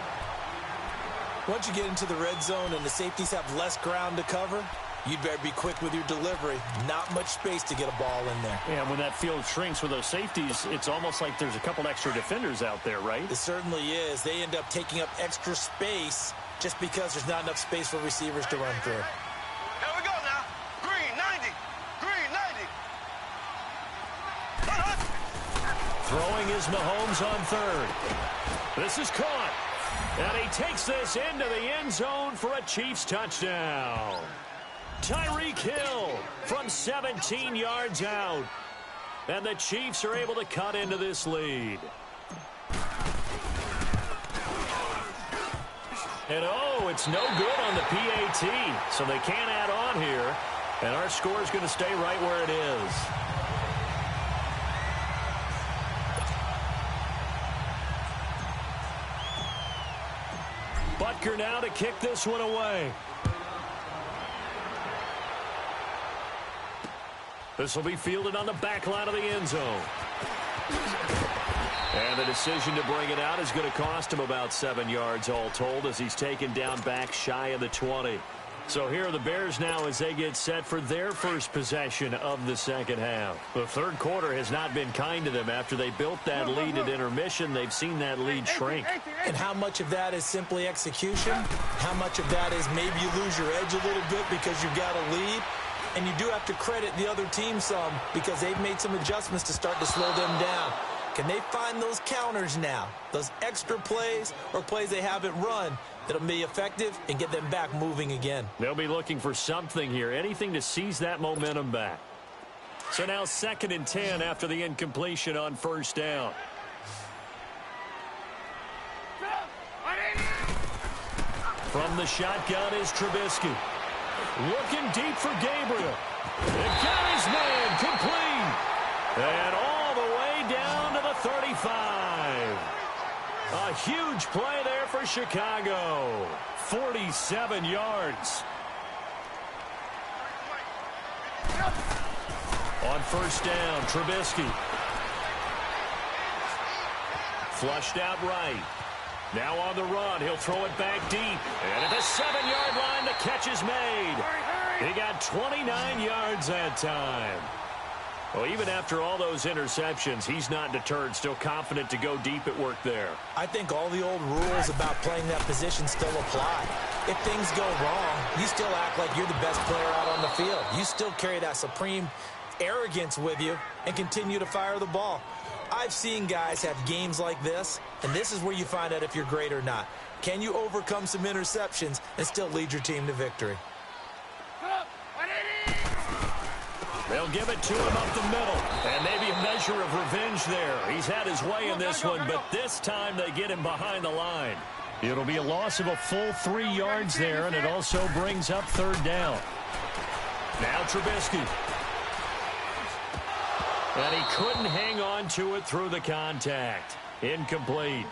Once you get into the red zone and the safeties have less ground to cover, you'd better be quick with your delivery. Not much space to get a ball in there. Yeah, when that field shrinks with those safeties, it's almost like there's a couple extra defenders out there, right? It certainly is. They end up taking up extra space just because there's not enough space for receivers to run through. Here we go now. Green 90. Green 90. Throwing is Mahomes on 3rd. This is caught. And he takes this into the end zone for a Chiefs touchdown. Tyreek Hill from 17 yards out. And the Chiefs are able to cut into this lead. And oh, it's no good on the PAT. So they can't add on here. And our score is going to stay right where it is. Butker now to kick this one away. This will be fielded on the back line of the end zone. And the decision to bring it out is going to cost him about 7 yards all told as he's taken down back shy of the 20. So here are the Bears now as they get set for their first possession of the second half. The third quarter has not been kind to them. After they built that lead at intermission, they've seen that lead shrink. And how much of that is simply execution? How much of that is maybe you lose your edge a little bit because you've got a lead? And you do have to credit the other team some because they've made some adjustments to start to slow them down. Can they find those counters now, those extra plays or plays they haven't run that'll be effective and get them back moving again? They'll be looking for something here, anything to seize that momentum back. So now 2nd and 10 after the incompletion on first down. From the shotgun is Trubisky. Looking deep for Gabriel. And got his man complete. And all the way down to the 35. A huge play there for Chicago. 47 yards. On first down, Trubisky. Flushed out right. Now on the run, he'll throw it back deep. And at the 7-yard line, the catch is made. He got 29 yards that time. Well, even after all those interceptions, he's not deterred, still confident to go deep at work there. I think all the old rules about playing that position still apply. If things go wrong, you still act like you're the best player out on the field. You still carry that supreme arrogance with you and continue to fire the ball. I've seen guys have games like this, and this is where you find out if you're great or not. Can you overcome some interceptions and still lead your team to victory? They'll give it to him up the middle, and maybe a measure of revenge there. He's had his way in this one, but this time they get him behind the line. It'll be a loss of a full 3 yards there, and it also brings up third down. Now Trubisky. And he couldn't hang on to it through the contact. Incomplete.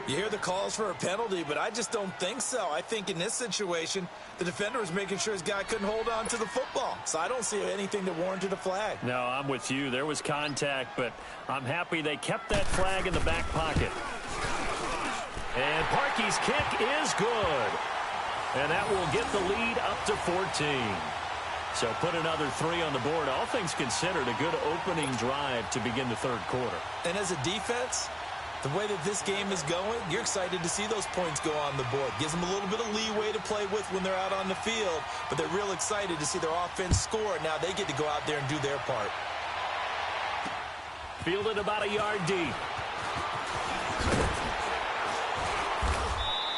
You hear the calls for a penalty, but I just don't think so. I think in this situation, the defender was making sure his guy couldn't hold on to the football. So I don't see anything that warranted a flag. No, I'm with you. There was contact, but I'm happy they kept that flag in the back pocket. And Parkey's kick is good. And that will get the lead up to 14. So put another 3 on the board. All things considered, a good opening drive to begin the third quarter. And as a defense, the way that this game is going, you're excited to see those points go on the board. Gives them a little bit of leeway to play with when they're out on the field, but they're real excited to see their offense score. Now they get to go out there and do their part. Fielded about a yard deep.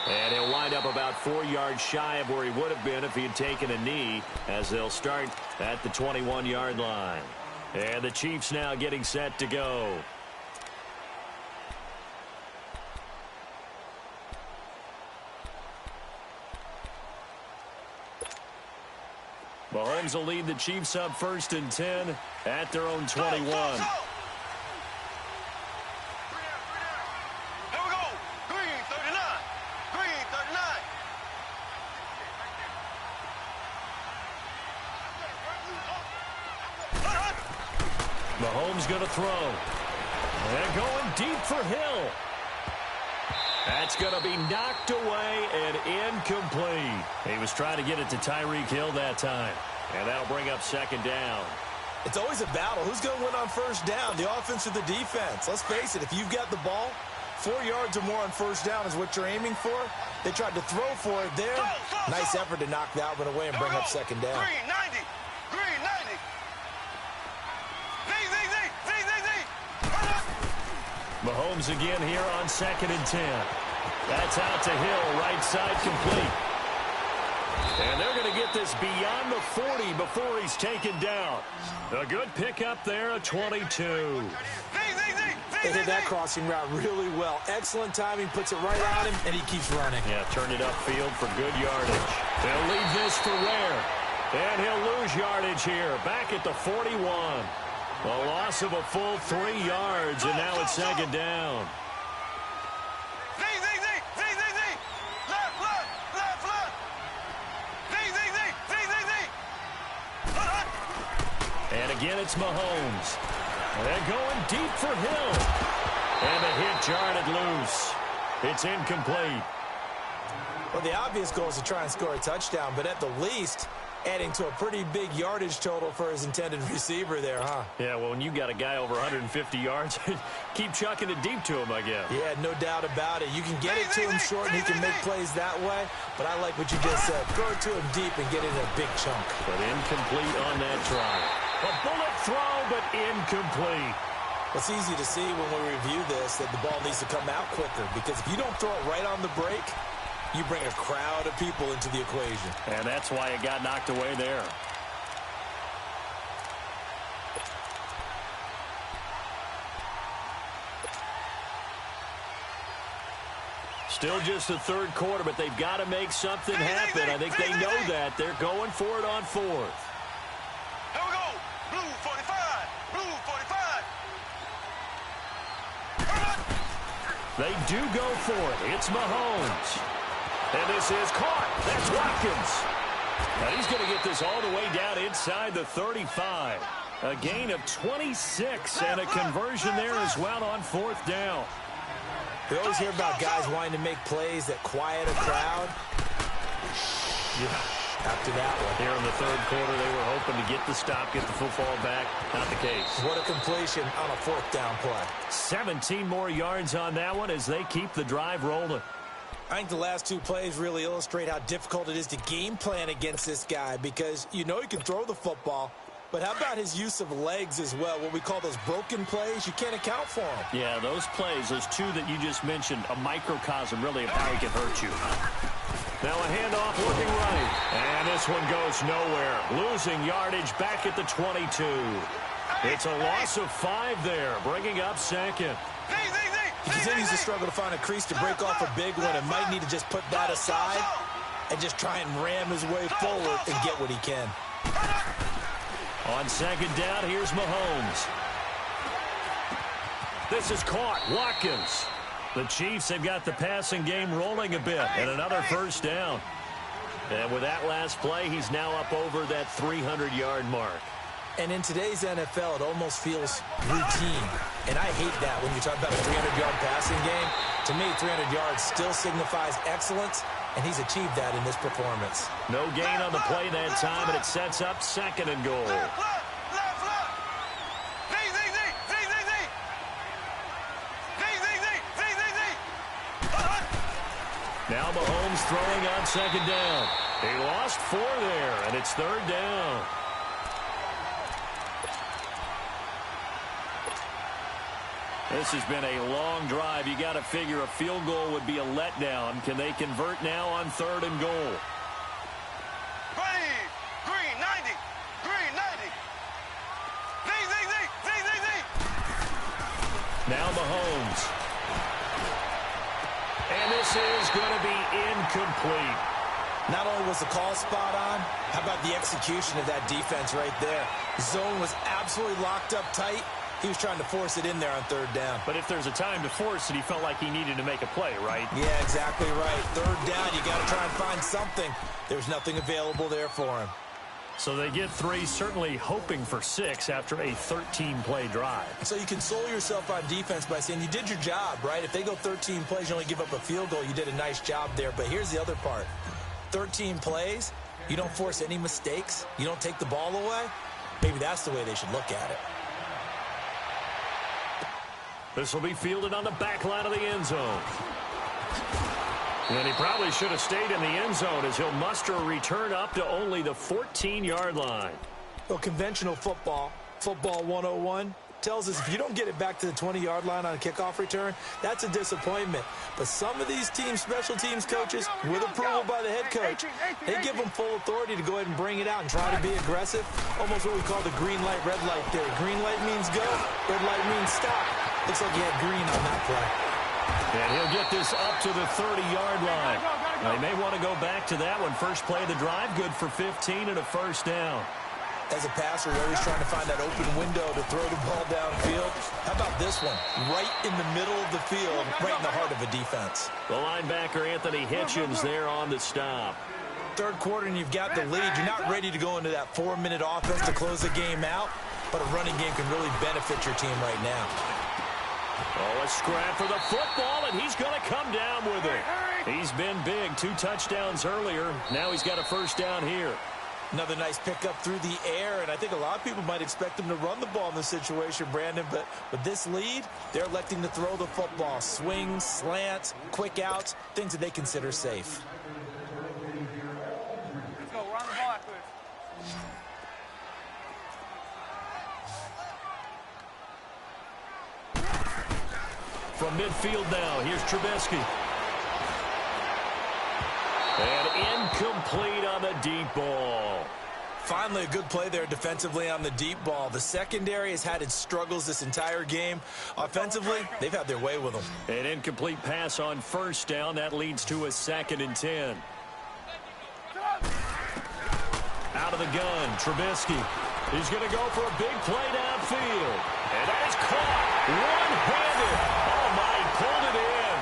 And he'll wind up about 4 yards shy of where he would have been if he had taken a knee, as they'll start at the 21-yard line. And the Chiefs now getting set to go. Mahomes will lead the Chiefs up 1st and 10 at their own 21. Here we go. Green 39. Green 39. Mahomes going to throw. And going deep for Hill. That's going to be knocked away and incomplete. He was trying to get it to Tyreek Hill that time. And that'll bring up 2nd down. It's always a battle. Who's going to win on first down, the offense or the defense? Let's face it, if you've got the ball, 4 yards or more on first down is what you're aiming for. They tried to throw for it there. Nice effort to knock that one away and bring up 2nd down. Green 90. Green 90. Mahomes again here on 2nd and 10. That's out to Hill, right side complete. And they're going to get this beyond the 40 before he's taken down. A good pickup there, a 22. They did that crossing route really well. Excellent timing, puts it right on him, and he keeps running. Yeah, turned it upfield for good yardage. They'll leave this for Ware. And he'll lose yardage here, back at the 41. A loss of a full 3 yards, and now it's 2nd down. And again, it's Mahomes. They're going deep for Hill. And the hit jarred it loose. It's incomplete. Well, the obvious goal is to try and score a touchdown, but at the least, adding to a pretty big yardage total for his intended receiver there, huh? Yeah, well, when you got a guy over 150 yards, keep chucking it deep to him, I guess. Yeah, no doubt about it. You can get it to him short, and he can make plays that way, but I like what you just said. Throw it to him deep and get it in a big chunk. But incomplete on that try. A bullet throw, but incomplete. It's easy to see when we review this that the ball needs to come out quicker, because if you don't throw it right on the break, you bring a crowd of people into the equation. And that's why it got knocked away there. Still just the third quarter, but they've got to make something happen. I think they know that. They're going for it on fourth. Here we go. Blue 45. Blue 45. They do go for it. It's Mahomes. And this is caught. That's Watkins. And he's going to get this all the way down inside the 35. A gain of 26 and a conversion there as well on fourth down. We always hear about guys wanting to make plays that quiet a crowd. Yeah, after that one. Here in the third quarter, they were hoping to get the stop, get the football back. Not the case. What a completion on a fourth down play. 17 more yards on that one as they keep the drive rolling. I think the last two plays really illustrate how difficult it is to game plan against this guy, because you know he can throw the football, but how about his use of legs as well? What we call those broken plays, you can't account for them. Yeah, those plays, those two that you just mentioned, a microcosm really of how he can hurt you. Now a handoff looking right. And this one goes nowhere. Losing yardage back at the 22. It's a loss of 5 there, bringing up second. He continues to struggle to find a crease to break off a big one and might need to just put that aside and just try and ram his way forward and get what he can. On second down, here's Mahomes. This is caught. Watkins. The Chiefs have got the passing game rolling a bit, and another first down. And with that last play, he's now up over that 300-yard mark. And in today's NFL, it almost feels routine. And I hate that when you talk about a 300-yard passing game. To me, 300 yards still signifies excellence, and he's achieved that in this performance. No gain on the play that time, and it sets up second and goal. Now Mahomes throwing on second down. He lost 4 there, and it's third down. This has been a long drive. You got to figure a field goal would be a letdown. Can they convert now on third and goal? Green 90. Green 90. Now Mahomes. And this is going to be incomplete. Not only was the call spot on, how about the execution of that defense right there? Zone was absolutely locked up tight. He was trying to force it in there on third down. But if there's a time to force it, he felt like he needed to make a play, right? Yeah, exactly right. Third down, you got to try and find something. There's nothing available there for him. So they get 3, certainly hoping for 6 after a 13-play drive. So you console yourself on defense by saying you did your job, right? If they go 13 plays, you only give up a field goal, you did a nice job there. But here's the other part. 13 plays, you don't force any mistakes, you don't take the ball away. Maybe that's the way they should look at it. This will be fielded on the back line of the end zone. And he probably should have stayed in the end zone as he'll muster a return up to only the 14-yard line. Well, conventional football 101, tells us if you don't get it back to the 20-yard line on a kickoff return, that's a disappointment. But some of these teams, special teams coaches, with approval by the head coach, they give them full authority to go ahead and bring it out and try to be aggressive. Almost what we call the green light, red light theory. Green light means go, red light means stop. Looks like he had green on that play. And he'll get this up to the 30-yard line. They may want to go back to that one. First play of the drive, good for 15 and a first down. As a passer, you're always trying to find that open window to throw the ball downfield. How about this one? Right in the middle of the field, right in the heart of a defense. The linebacker, Anthony Hitchens, there on the stop. Third quarter, and you've got the lead. You're not ready to go into that 4-minute offense to close the game out, but a running game can really benefit your team right now. Oh, a scrap for the football, and he's going to come down with it. He's been big. 2 touchdowns earlier. Now he's got a first down here. Another nice pickup through the air, and I think a lot of people might expect him to run the ball in this situation, Brandon, but with this lead, they're electing to throw the football. Swings, slants, quick outs, things that they consider safe. Let's go. Run the ball after this. From midfield now, here's Trubisky. And incomplete on the deep ball. Finally, a good play there defensively on the deep ball. The secondary has had its struggles this entire game. Offensively, they've had their way with them. An incomplete pass on first down. That leads to a 2nd and 10. Out of the gun, Trubisky. He's going to go for a big play downfield. And that is caught one-handed. Oh, my, he pulled it in.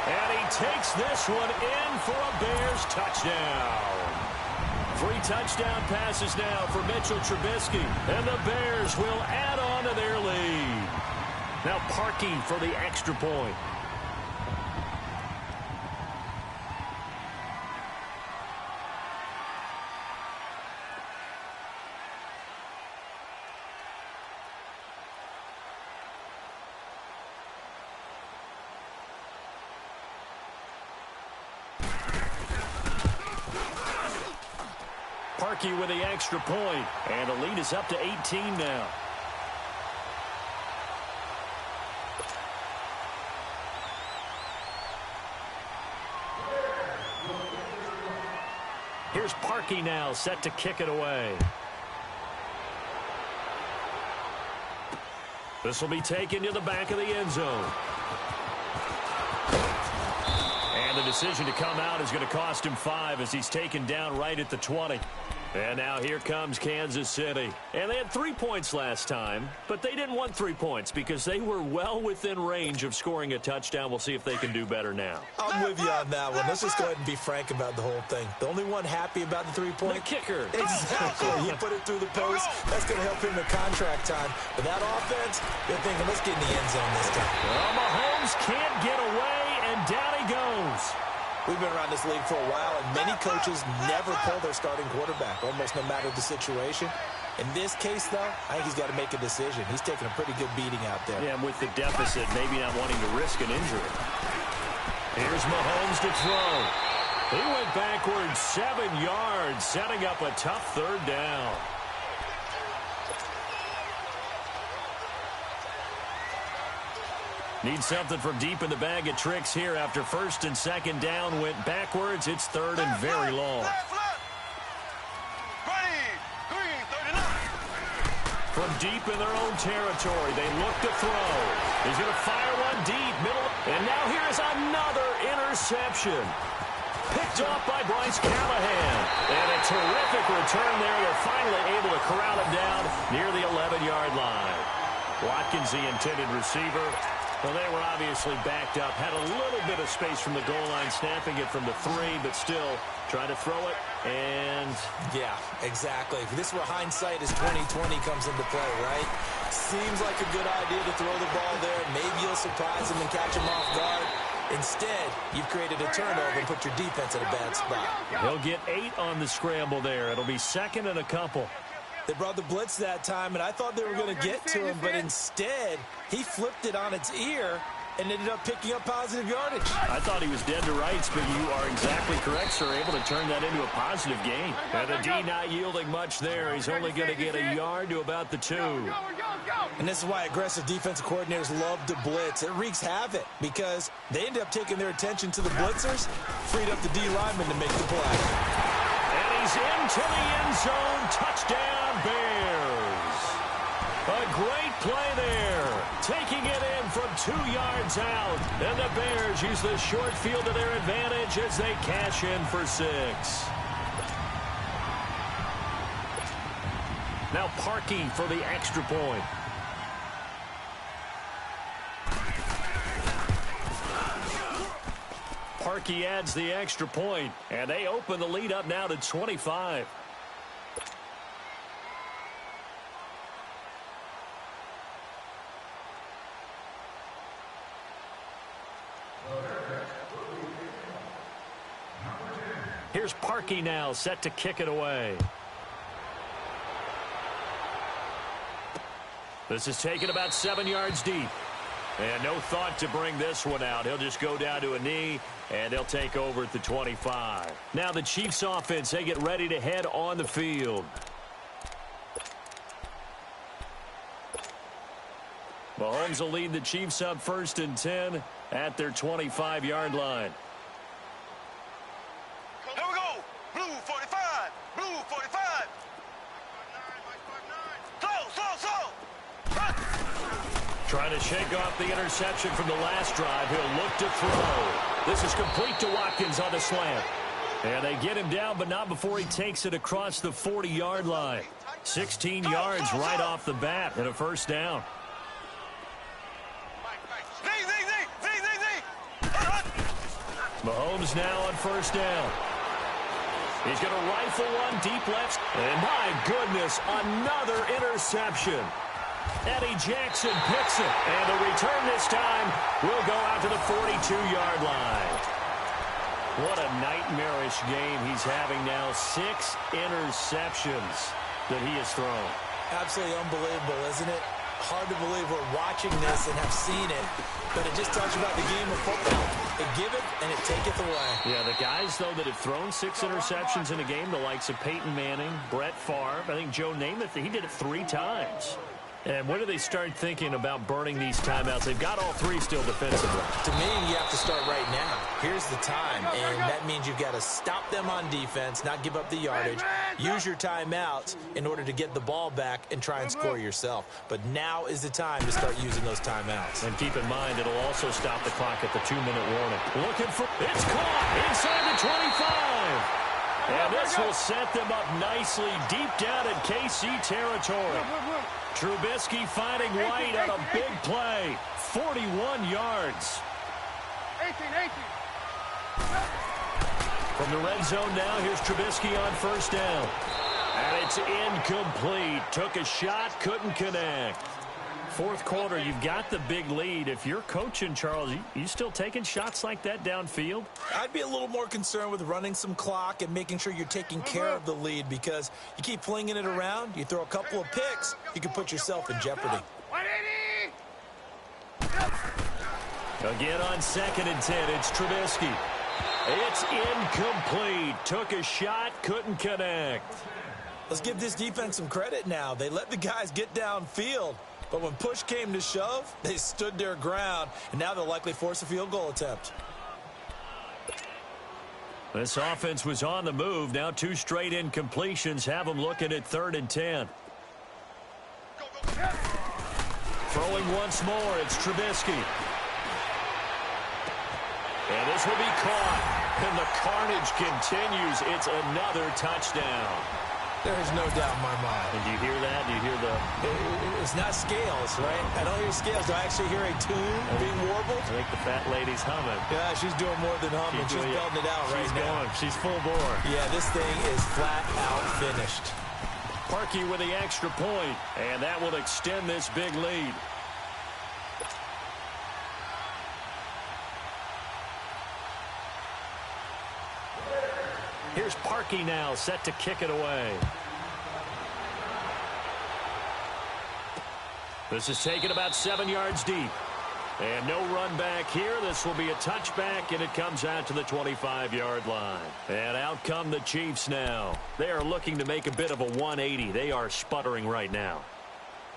And he takes this one in for a Bears touchdown. 3 touchdown passes now for Mitchell Trubisky. And the Bears will add on to their lead. Now Parkey for the extra point. Parkey with the extra point, and the lead is up to 18 now. Here's Parkey now, set to kick it away. This will be taken to the back of the end zone. And the decision to come out is going to cost him 5 as he's taken down right at the 20. And now here comes Kansas City. And they had 3 points last time, but they didn't want 3 points because they were well within range of scoring a touchdown. We'll see if they can do better now. I'm with you on that one. Let's just go ahead and be frank about the whole thing. The only one happy about the 3-point? The kicker. Exactly. He put it through the post. That's going to help him in contract time. But that offense, they're thinking, let's get in the end zone this time. Well, Mahomes can't get away, and down he goes. We've been around this league for a while, and many coaches never pull their starting quarterback, almost no matter the situation. In this case, though, I think he's got to make a decision. He's taking a pretty good beating out there. Yeah, and with the deficit, maybe not wanting to risk an injury. Here's Mahomes to throw. He went backwards 7 yards, setting up a tough 3rd down. Need something from deep in the bag of tricks here after 1st and 2nd down went backwards. It's 3rd and very long. From deep in their own territory, they look to throw. He's going to fire one deep, middle. And now here's another interception. Picked off by Bryce Callahan. And a terrific return there. They're finally able to corral him down near the 11-yard line. Watkins, the intended receiver. Well, they were obviously backed up. Had a little bit of space from the goal line, snapping it from the 3, but still trying to throw it. And yeah, exactly. This is where hindsight is 20/20 comes into play, right? Seems like a good idea to throw the ball there. Maybe you'll surprise him and catch him off guard. Instead, you've created a turnover and put your defense in a bad spot. He'll get 8 on the scramble there. It'll be 2nd and a couple. They brought the blitz that time, and I thought they were going to get to him, but instead, he flipped it on its ear and ended up picking up positive yardage. I thought he was dead to rights, but you are exactly correct, sir. Able to turn that into a positive gain. And the D not yielding much there. He's only going to get a yard to about the 2. And this is why aggressive defensive coordinators love to blitz. It wreaks havoc because they end up taking their attention to the blitzers, freed up the D lineman to make the play. And he's into the end zone. Touchdown, Bears. A great play there. Taking it in from 2 yards out. And the Bears use the short field to their advantage as they cash in for 6. Now Parkey for the extra point. Parkey adds the extra point, and they open the lead up now to 25. Here's Parkey now, set to kick it away. This is taken about 7 yards deep. And no thought to bring this one out. He'll just go down to a knee, and they'll take over at the 25. Now the Chiefs offense, they get ready to head on the field. Mahomes will lead the Chiefs up 1st and 10 at their 25-yard line. Here we go. Blue 45. Blue 45. Slow. Trying to shake off the interception from the last drive. He'll look to throw. This is complete to Watkins on the slant. And they get him down, but not before he takes it across the 40-yard line. 16 yards right off the bat and a 1st down. Mahomes now on 1st down. He's going to rifle one deep left. And my goodness, another interception. Eddie Jackson picks it. And the return this time will go out to the 42-yard line. What a nightmarish game he's having now. 6 interceptions that he has thrown. Absolutely unbelievable, isn't it? Hard to believe we're watching this and have seen it, but it just tells you about the game of football. It give it and it taketh away. Yeah, the guys, though, that have thrown 6 interceptions in a game, the likes of Peyton Manning, Brett Favre, I think Joe Namath, he did it 3 times. And when do they start thinking about burning these timeouts? They've got all 3 still defensively. To me, you have to start right now. Here's the time, and that means you've got to stop them on defense, not give up the yardage, use your timeouts in order to get the ball back and try and score yourself. But now is the time to start using those timeouts. And keep in mind, it'll also stop the clock at the 2-minute warning. Looking for, it's caught inside the 25. And this will set them up nicely deep down in KC territory. Trubisky finding White on a big play. 41 yards. 18. From the red zone now, here's Trubisky on 1st down. And it's incomplete. Took a shot, couldn't connect. 4th quarter, you've got the big lead. If you're coaching, Charles, you still taking shots like that downfield? I'd be a little more concerned with running some clock and making sure you're taking care of the lead, because you keep flinging it around, you throw a couple of picks, you can put yourself in jeopardy. 180. Again on 2nd and 10, it's Trubisky. It's incomplete. Took a shot, couldn't connect. Let's give this defense some credit now. They let the guys get downfield. But when push came to shove, they stood their ground, and now they'll likely force a field goal attempt. This offense was on the move. Now 2 straight incompletions have them looking at 3rd and 10. Throwing once more, it's Trubisky. And this will be caught. And the carnage continues. It's another touchdown. There is no doubt in my mind. And do you hear that? Do you hear the... It's not scales, right? I don't hear scales. Do I actually hear a tune being warbled? I think the fat lady's humming. Yeah, she's doing more than humming. She's belting it out right now. She's full bore. Yeah, this thing is flat out finished. Parkey with the extra point, and that will extend this big lead. Here's Parkey now, set to kick it away. This is taken about 7 yards deep. And no run back here. This will be a touchback, and it comes out to the 25-yard line. And out come the Chiefs now. They are looking to make a bit of a 180. They are sputtering right now.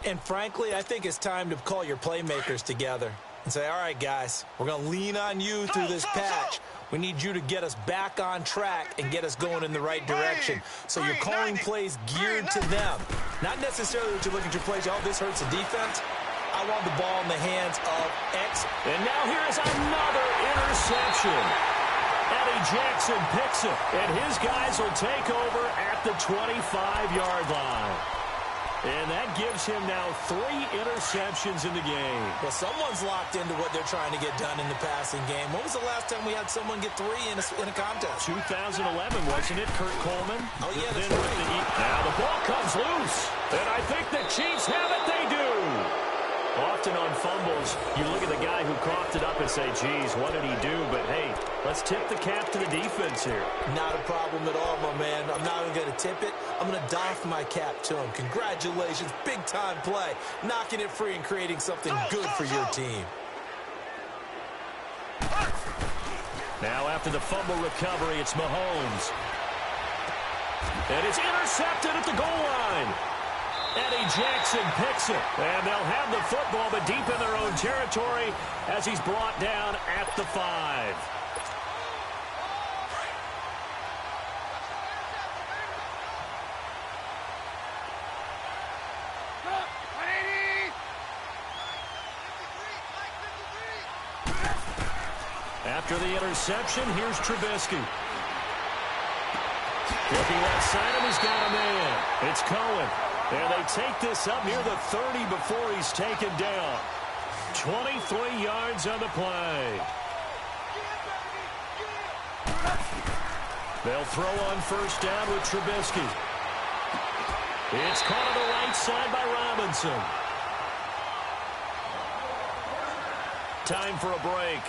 And frankly, I think it's time to call your playmakers together and say, all right, guys, we're going to lean on you through this patch. We need you to get us back on track and get us going in the right direction. So you're calling plays geared to them. Not necessarily that you look at your plays, oh, this hurts the defense. I want the ball in the hands of X. And now here is another interception. Eddie Jackson picks it, and his guys will take over at the 25-yard line. And that gives him now 3 interceptions in the game. Well, someone's locked into what they're trying to get done in the passing game. When was the last time we had someone get 3 in a contest? 2011, wasn't it, Kurt Coleman? Oh, yeah, that's right. Now the ball comes loose, and I think the Chiefs have it. They do. Often on fumbles, you look at the guy who coughed it up and say, geez, what did he do? But, hey, let's tip the cap to the defense here. Not a problem at all, my man. I'm not even going to tip it. I'm going to doff my cap to him. Congratulations. Big-time play. Knocking it free and creating something good for your team. Now after the fumble recovery, it's Mahomes. And it's intercepted at the goal line. Eddie Jackson picks it. And they'll have the football, but deep in their own territory as he's brought down at the 5. After the interception, here's Trubisky. Looking left side, and he's got a man. It's Cohen. And they take this up near the 30 before he's taken down. 23 yards on the play. They'll throw on first down with Trubisky. It's caught on the right side by Robinson. Time for a break.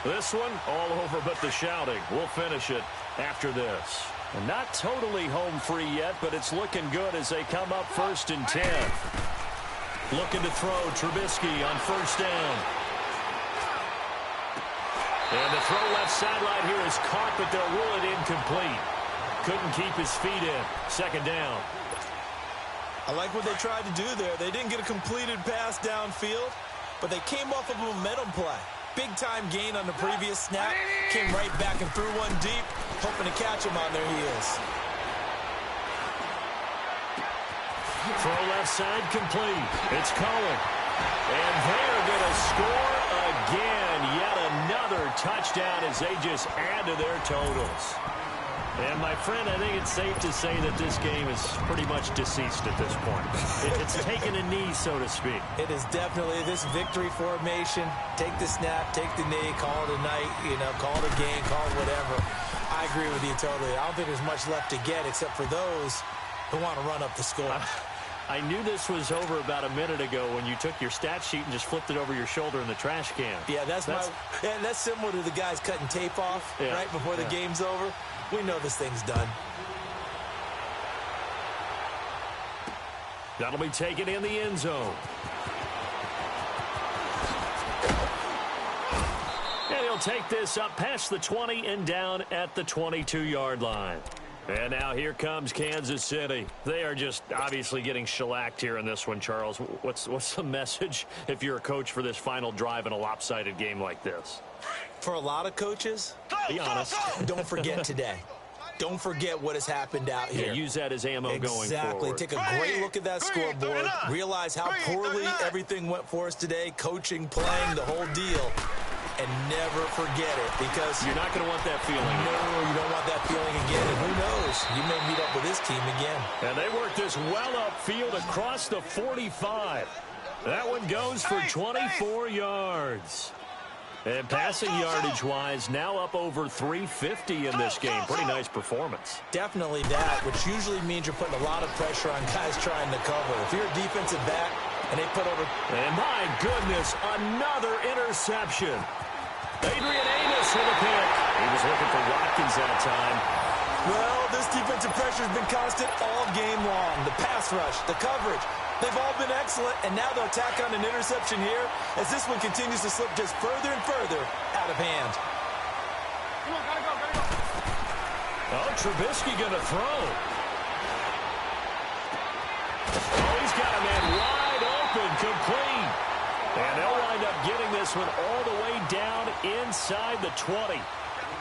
This one, all over but the shouting. We'll finish it after this. And not totally home free yet, but it's looking good as they come up 1st and 10. Looking to throw Trubisky on first down. And the throw left sideline here is caught, but they'll rule it incomplete. Couldn't keep his feet in. 2nd down. I like what they tried to do there. They didn't get a completed pass downfield, but they came off of a momentum play. Big-time gain on the previous snap. Came right back and threw one deep, hoping to catch him on their heels. Throw left side complete. It's Cohen. And they're going to score again. Yet another touchdown as they just add to their totals. And, my friend, I think it's safe to say that this game is pretty much deceased at this point. It's taken a knee, so to speak. It is definitely this victory formation. Take the snap, take the knee, call it a night, call it a game, call it whatever. I agree with you totally. I don't think there's much left to get except for those who want to run up the score. I knew this was over about a minute ago when you took your stat sheet and just flipped it over your shoulder in the trash can. Yeah, that's similar to the guys cutting tape off right before the game's over. We know this thing's done. That'll be taken in the end zone. And he'll take this up past the 20 and down at the 22-yard line. And now here comes Kansas City. They are just obviously getting shellacked here in this one, Charles. What's the message if you're a coach for this final drive in a lopsided game like this? For a lot of coaches, be honest, don't forget today. Don't forget what has happened out here. Yeah, use that as ammo going forward. Exactly. Take a great look at that scoreboard. Realize how poorly everything went for us today. Coaching, playing, the whole deal. And never forget it, because you're not going to want that feeling. No, you don't want that feeling again. And who knows? You may meet up with this team again. And they work this well upfield across the 45. That one goes for 24 yards. And passing yardage-wise, now up over 350 in this game. Pretty nice performance. Definitely that, which usually means you're putting a lot of pressure on guys trying to cover. If you're a defensive back and they put over... And my goodness, another interception. Adrian Amos with a pick. He was looking for Watkins that time. Well, this defensive pressure has been constant all game long. The pass rush, the coverage, they've all been excellent, and now they'll tack on an interception here as this one continues to slip just further and further out of hand. Come on, gotta go. Oh, Trubisky going to throw. Oh, he's got a man wide open, complete. And they'll wind up getting this one all the way down inside the 20.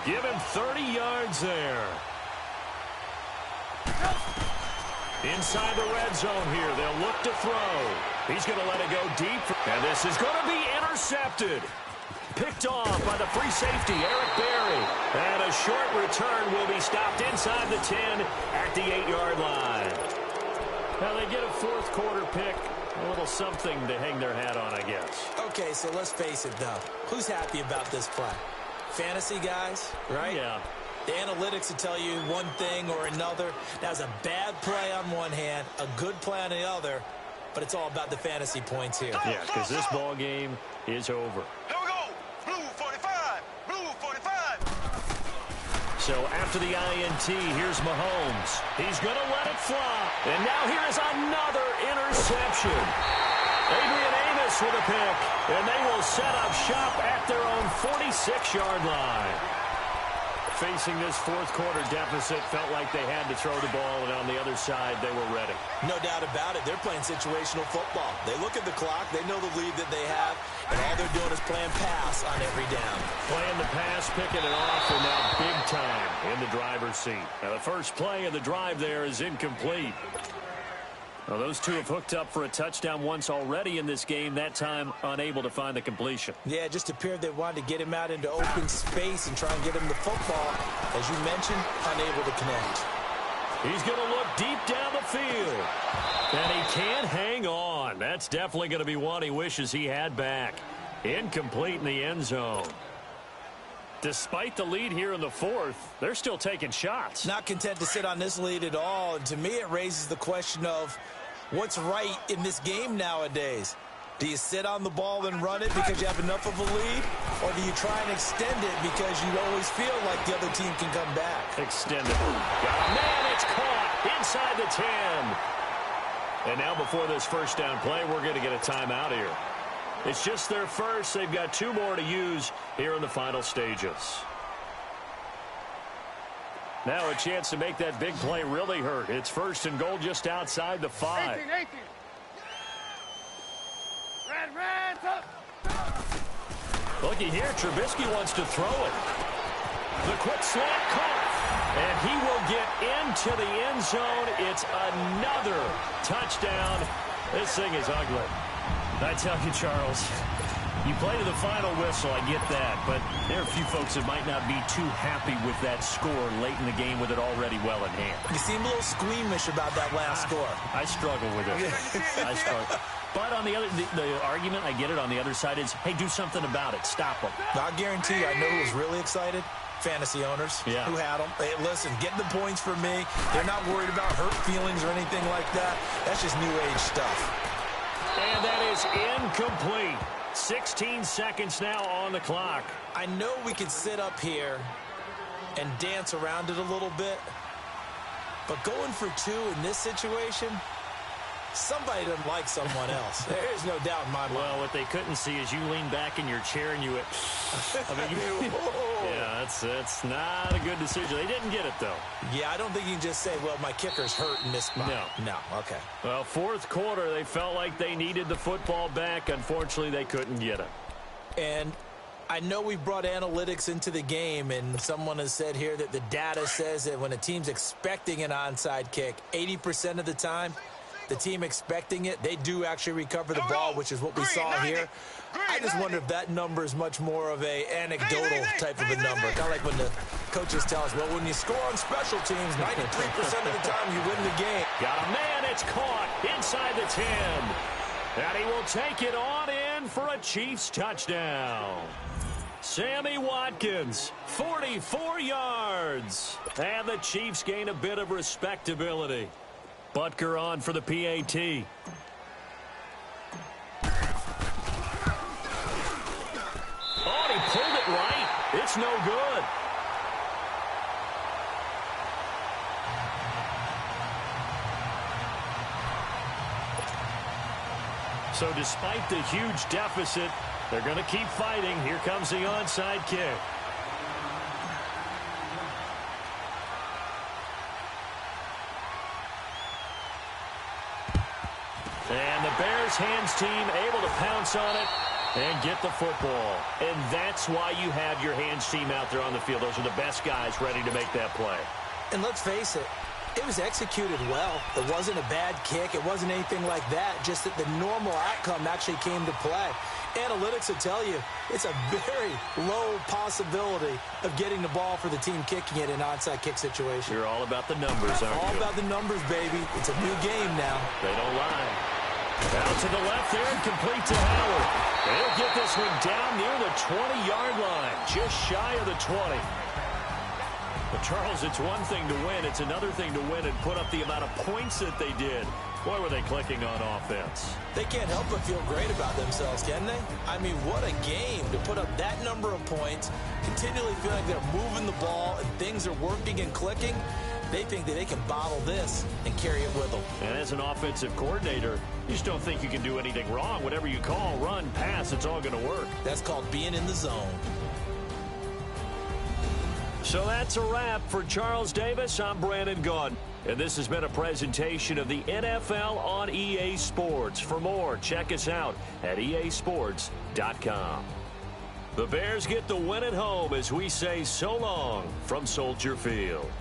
Give him 30 yards there. Inside the red zone here, they'll look to throw. He's going to let it go deep. And this is going to be intercepted. Picked off by the free safety, Eric Berry. And a short return will be stopped inside the 10 at the 8-yard line. Now they get a fourth quarter pick. A little something to hang their hat on, I guess. Okay, so let's face it, though. Who's happy about this play? Fantasy guys, right? Yeah. The analytics will tell you one thing or another. That was a bad play on one hand, a good play on the other. but it's all about the fantasy points here. Yeah, because this ball game is over. Here we go. Blue 45. Blue 45. So after the INT, here's Mahomes. He's going to let it fly. And now here is another interception. Adrian Amos with a pick. And they will set up shop at their own 46-yard line. Facing this fourth quarter deficit, felt like they had to throw the ball, and on the other side, they were ready. No doubt about it. They're playing situational football. They look at the clock. They know the lead that they have, and all they're doing is playing pass on every down. Playing the pass, picking it off, and now big time in the driver's seat. Now, the first play of the drive there is incomplete. Well, those two have hooked up for a touchdown once already in this game, that time unable to find the completion. Yeah, it just appeared they wanted to get him out into open space and try and get him the football. As you mentioned, unable to connect. He's going to look deep down the field. And he can't hang on. That's definitely going to be one he wishes he had back. Incomplete in the end zone. Despite the lead here in the fourth, they're still taking shots. Not content to sit on this lead at all. And to me, it raises the question of what's right in this game nowadays. Do you sit on the ball and run it because you have enough of a lead? Or do you try and extend it because you always feel like the other team can come back? Extend it. Got a man, it's caught inside the 10. And now before this first down play, we're going to get a timeout here. It's just their first. They've got two more to use here in the final stages. Now a chance to make that big play really hurt. It's first and goal just outside the 5. 18. Red, up. Looky here, Trubisky wants to throw it. The quick slant caught. And he will get into the end zone. It's another touchdown. This thing is ugly. I tell you, Charles, you play to the final whistle, I get that, but there are a few folks that might not be too happy with that score late in the game with it already well in hand. You seem a little squeamish about that last score. I struggle with it. I struggle. But on the other, the argument, I get it, on the other side is, hey, do something about it. Stop them. I guarantee you, I know who was really excited. Fantasy owners who had them. Hey, listen, get the points for me. They're not worried about hurt feelings or anything like that. That's just new age stuff. And that is incomplete. 16 seconds now on the clock. I know we could sit up here and dance around it a little bit, but going for two in this situation, somebody doesn't like someone else. There's no doubt in my mind. Well, what they couldn't see is you lean back in your chair and you went, yeah, that's not a good decision. They didn't get it, though. Yeah, I don't think you can just say, well, my kicker's hurt in this spot. No, okay. Well, fourth quarter, they felt like they needed the football back. Unfortunately, they couldn't get it. And I know we brought analytics into the game, and someone has said here that the data says that when a team's expecting an onside kick, 80% of the time, the team expecting it, they do actually recover the ball, which is what we saw here. I just wonder if that number is much more of a anecdotal type of a number. Kind of like when the coaches tell us, well, when you score on special teams, 93% of the time you win the game. Got a man, it's caught inside the 10. And he will take it on in for a Chiefs touchdown. Sammy Watkins, 44 yards. And the Chiefs gain a bit of respectability. Butker on for the PAT. Oh, he pulled it right. It's no good. So despite the huge deficit, they're going to keep fighting. Here comes the onside kick. And the Bears hands team able to pounce on it and get the football. And that's why you have your hands team out there on the field. Those are the best guys ready to make that play. And let's face it, it was executed well. It wasn't a bad kick. It wasn't anything like that. Just that the normal outcome actually came to play. Analytics will tell you it's a very low possibility of getting the ball for the team kicking it in an onside kick situation. You're all about the numbers, aren't you? All about the numbers, baby. It's a new game now. They don't lie. Out to the left there and complete to Howard. They'll get this one down near the 20-yard line, just shy of the 20. But Charles, it's one thing to win. It's another thing to win and put up the amount of points that they did. Boy, were they clicking on offense. They can't help but feel great about themselves, can they? I mean, what a game to put up that number of points, continually feel like they're moving the ball and things are working and clicking. They think that they can bottle this and carry it with them. And as an offensive coordinator, you just don't think you can do anything wrong. Whatever you call, run, pass, it's all going to work. That's called being in the zone. So that's a wrap for Charles Davis. I'm Brandon Gaudin. And this has been a presentation of the NFL on EA Sports. For more, check us out at easports.com. The Bears get the win at home as we say so long from Soldier Field.